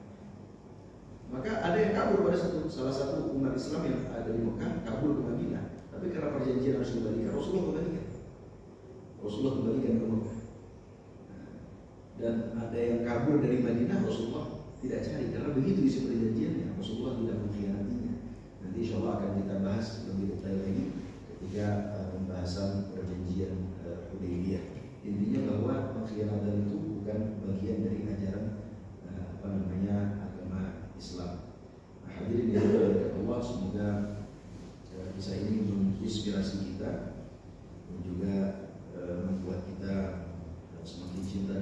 B: Maka ada yang kabur pada salah satu umat Islam yang ada di Mekah kabur ke Madinah, tapi karena perjanjian harus dikembalikan, Rasulullah kembalikan ke Mekah. Dan ada yang kabur dari Madinah, Rasulullah tidak cari, karena begitu isi perjanjiannya, Rasulullah tidak mengkhianatinya. Nanti insya Allah akan kita bahas lebih detail lagi ketika pembahasan perjanjian Hudaybiyah. Intinya bahwa pengkhianatan itu bukan bagian dari ajaran agama Islam. Nah, hadirin yang dimuliakan Allah, semoga kisah ini menginspirasi kita dan juga membuat kita semakin cinta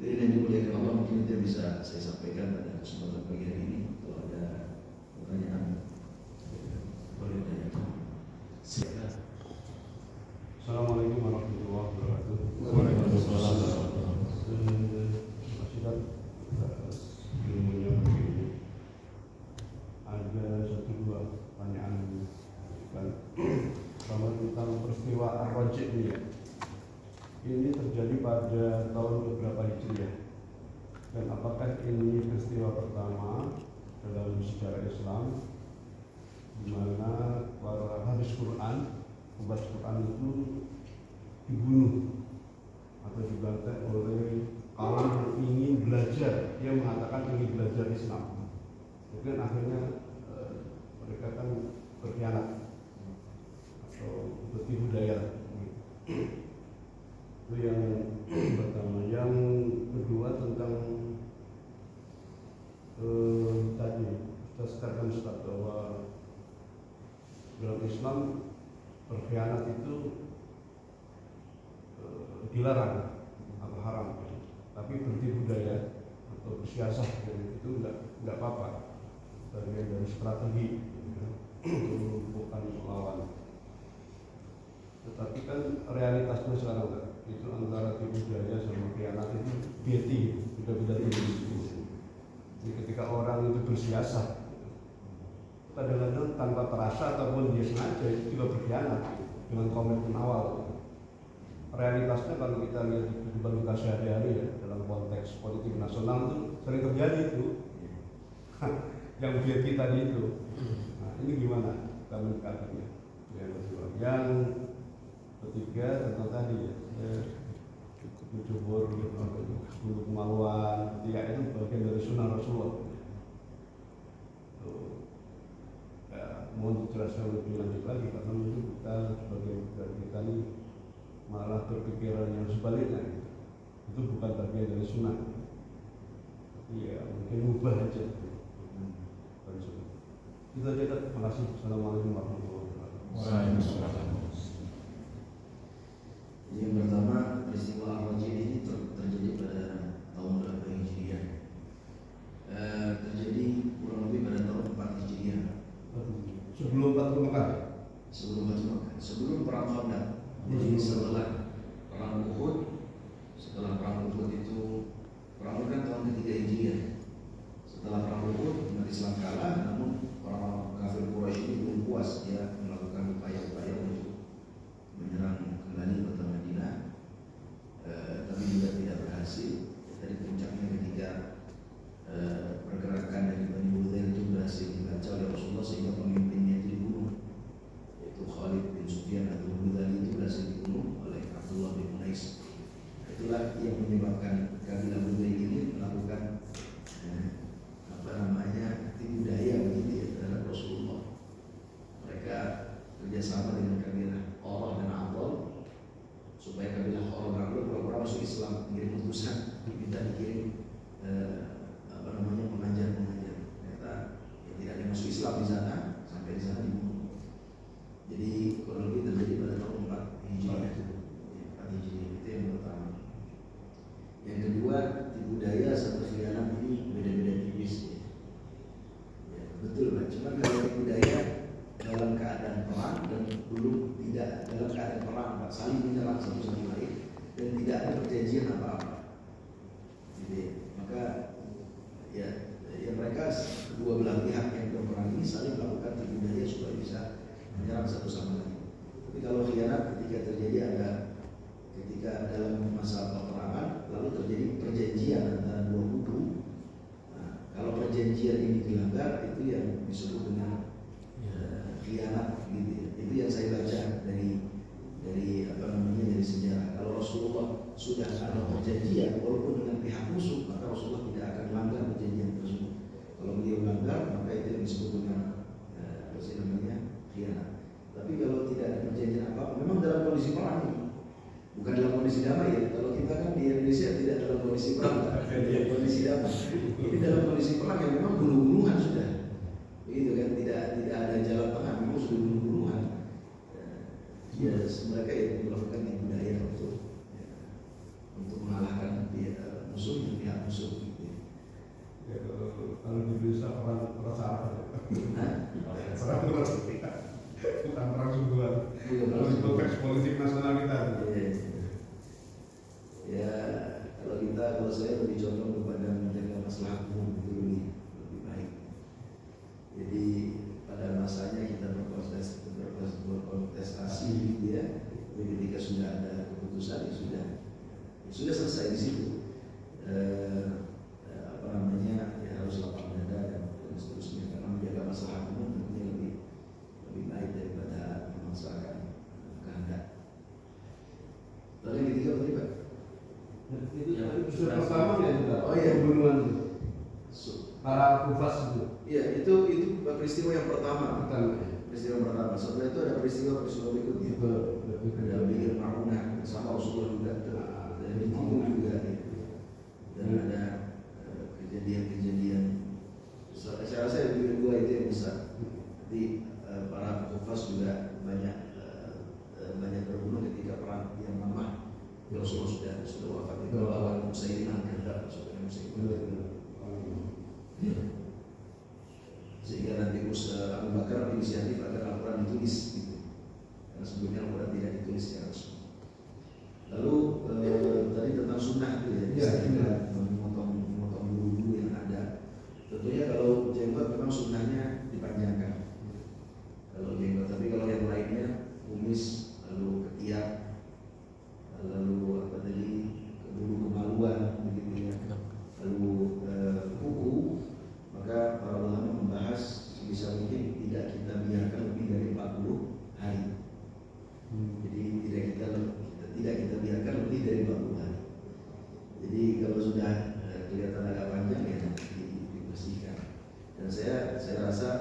B: Jadi yang dimuliakan Allah, mungkin itu yang bisa saya sampaikan pada kesempatan pagi hari ini. Kalau ada pertanyaan, boleh ditanyakan. Silakan.
C: Assalamualaikum warahmatullahi wabarakatuh.
A: Waalaikumsalam.
C: Masih ilmunya begini. Ada satu dua pertanyaan kan sama tentang peristiwa Ar-Raj'i ini ya. Ini terjadi pada tahun berapa Hijriah? Dan apakah ini peristiwa pertama dalam sejarah Islam di mana para hafiz Quran, pembaca Quran itu dibunuh atau dibantai oleh kaum yang ingin belajar, dia mengatakan ingin belajar Islam, mungkin akhirnya mereka kan berkhianat atau bertipu daya. Itu yang pertama. Yang kedua tentang tadi kita katakan Ustaz bahwa dalam Islam berkhianat itu dilarang atau haram, tapi bertipu daya atau bersiasat itu enggak apa-apa, bagian dari strategi untuk bukan melawan. Tetapi kan realitasnya sekarang kan, itu antara tipu daya sama khianat itu beti, beda-beda tipis. Jadi ketika orang itu bersiasat, kadang-kadang tanpa terasa ataupun dia sengaja itu juga berkhianat dengan komitmen awal. Realitasnya kalau kita lihat di kehidupan kita sehari-hari ya, dalam konteks politik nasional itu sering terjadi itu yang beti tadi itu. Nah, ini gimana kita menyikapinya? Yang ketiga tentang tadi ya, mencubur untuk kemaluan, ketika itu bagian dari sunnah Rasulullah. Ya, mohon dijelaskan lebih lanjut lagi karena mungkin kita sebagai dari kita ini malah berpikiran yang sebaliknya, itu bukan bagian dari sunnah. Iya, mungkin ubah aja. Itu aja kan. Terima kasih. Assalamualaikum warahmatullahi wabarakatuh.
B: Yang pertama, peristiwa Ar-Raj'i ini terjadi pada tahun berapa Hijriah? Terjadi kurang lebih pada tahun 4 Hijriah.
C: Sebelum Fathul Mekah.
B: Sebelum perang Khandaq. Jadi setelah perang Uhud, itu perang Uhud kan tahun ketiga Hijriah. Setelah perang Uhud, umat Islam kalah, namun orang kafir Quraisy ini belum puas, dia melakukan upaya-upaya untuk menyerang kembali kota Madinah, tapi juga tidak berhasil. Dari puncaknya ketika pergerakan dari Bani Hudayl itu berhasil dibaca oleh Rasulullah sehingga pemimpinnya itu dibunuh, yaitu Khalid bin Sufyan atau Hudayl itu berhasil dibunuh oleh Abdullah bin Unais. Itulah yang menyebabkan kabilah Hudayl ini melakukan tipu daya begitu ya terhadap Rasulullah. Mereka kerjasama dengan kabilah Qurah dan Abdul supaya kabilah Qurah dan Abdul pura-pura masuk Islam, mengirim utusan minta dikirim pengajar. Ternyata ya, tidak ada masuk Islam di sana, sampai di sana dibunuh. Jadi kurang lebih terjadi pada tahun 4 Hijriah. 4 Hijriah itu yang pertama. Yang kedua, tipu daya serta khianat ini beda-beda tipis ya. Ya, betul Pak. Cuma kalau tipu daya dalam keadaan perang dan belum tidak dalam keadaan perang, Pak, saling menyerang satu sama lain dan tidak ada perjanjian apa-apa. Jadi, maka ya mereka kedua belah pihak yang berperang ini saling melakukan tipu daya supaya bisa menyerang satu sama lain. Tapi kalau khianat ketika dalam masa peperangan lalu terjadi perjanjian antara dua kubu. Nah, kalau perjanjian ini dilanggar itu yang disebut dengan khianat gitu ya. Itu yang saya baca dari dari sejarah. Kalau Rasulullah sudah ada perjanjian walaupun dengan pihak musuh, maka Rasulullah tidak akan melanggar perjanjian tersebut. Kalau beliau melanggar, maka itu yang disebut dengan khianat. Tapi kalau tidak ada perjanjian apa, memang dalam kondisi perang ini, bukan dalam kondisi damai ya. Kalau kita kan di Indonesia tidak dalam kondisi perang, dalam kondisi damai. Ini dalam kondisi perang yang memang bunuh-bunuhan sudah. Begitu kan, tidak ada jalan tengah, memang sudah bunuh-bunuhan. Ya, mereka yang melakukan tipu daya untuk mengalahkan musuh kalau saya lebih condong kepada menjaga maslahat umum itu lebih baik. Jadi pada masanya kita berkontestasi ya, tapi ketika sudah ada keputusan ya sudah selesai di situ. Harus lapang dada dan seterusnya, karena menjaga masalah umum tentunya lebih baik daripada memaksakan kehendak. Lalu yang ketiga apa Pak?
C: Itu sudah pertama ya juga.
B: Oh iya,
C: pembunuhan itu. Para kufas itu.
B: Iya, itu peristiwa yang pertama. Peristiwa yang pertama. Setelah itu ada peristiwa berikutnya. Ada Bi'ir Ma'unah sama Rasulullah juga. Dan di timur juga. Dan ada kejadian-kejadian. Saya rasa yang kedua itu yang besar. Jadi para kufas juga banyak terbunuh ketika perang yang Yamamah. Rasulullah sudah wafat itu lawan Musailimah Kadzdzab, sehingga nanti Abu Bakar inisiatif agar Al-Quran ditulis gitu. Karena sebelumnya Al-Quran tidak ditulis secara resmi. Lalu tadi tentang sunnah itu ya, memotong bulu yang ada. Tentunya kalau jenggot memang sunnahnya dipanjangkan. Kalau jenggot, tapi kalau yang lainnya kumis, lalu ketiak, lalu apa tadi, bulu kemaluan, begitu ya, lalu kuku, maka para ulama membahas sebisa mungkin tidak kita biarkan lebih dari 40 hari. Jadi tidak kita biarkan lebih dari 40 hari. Jadi kalau sudah kelihatan agak panjang ya dibersihkan. Dan saya rasa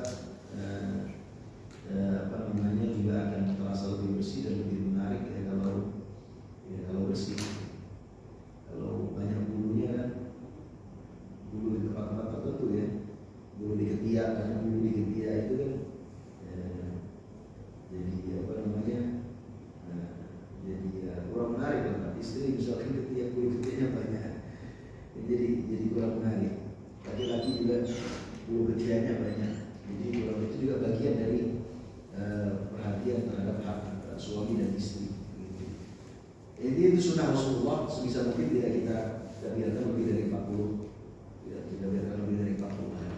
B: juga akan terasa lebih bersih dan lebih menarik ya kalau bersih. Kalau banyak bulunya kan, bulu di tempat-tempat tertentu ya, bulu di ketiak, karena bulu di ketiak itu kan jadi kurang menarik kan. Istri misalkan ketiak, bulu ketiaknya banyak, jadi kurang menarik. Laki-laki juga bulu ketiaknya banyak, jadi itu juga bagian dari perhatian terhadap hak suami dan istri. Jadi itu sunnah Rasulullah, sebisa mungkin tidak kita biarkan lebih dari 40, tidak biarkan lebih dari 40 hari.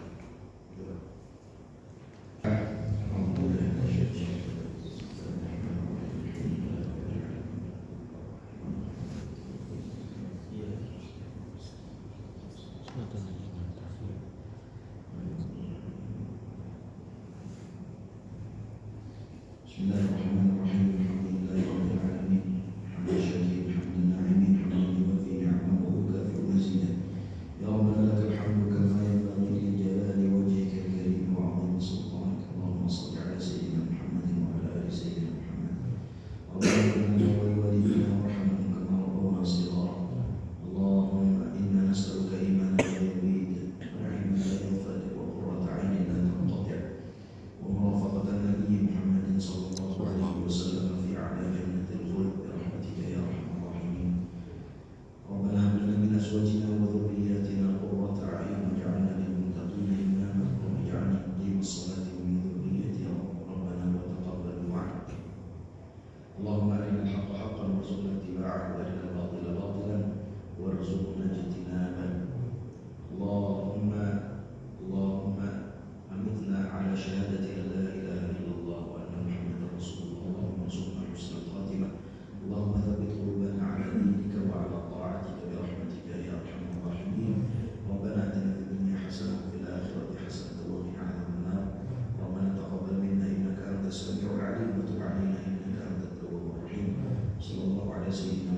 D: Sallallahu alaihi wasallam.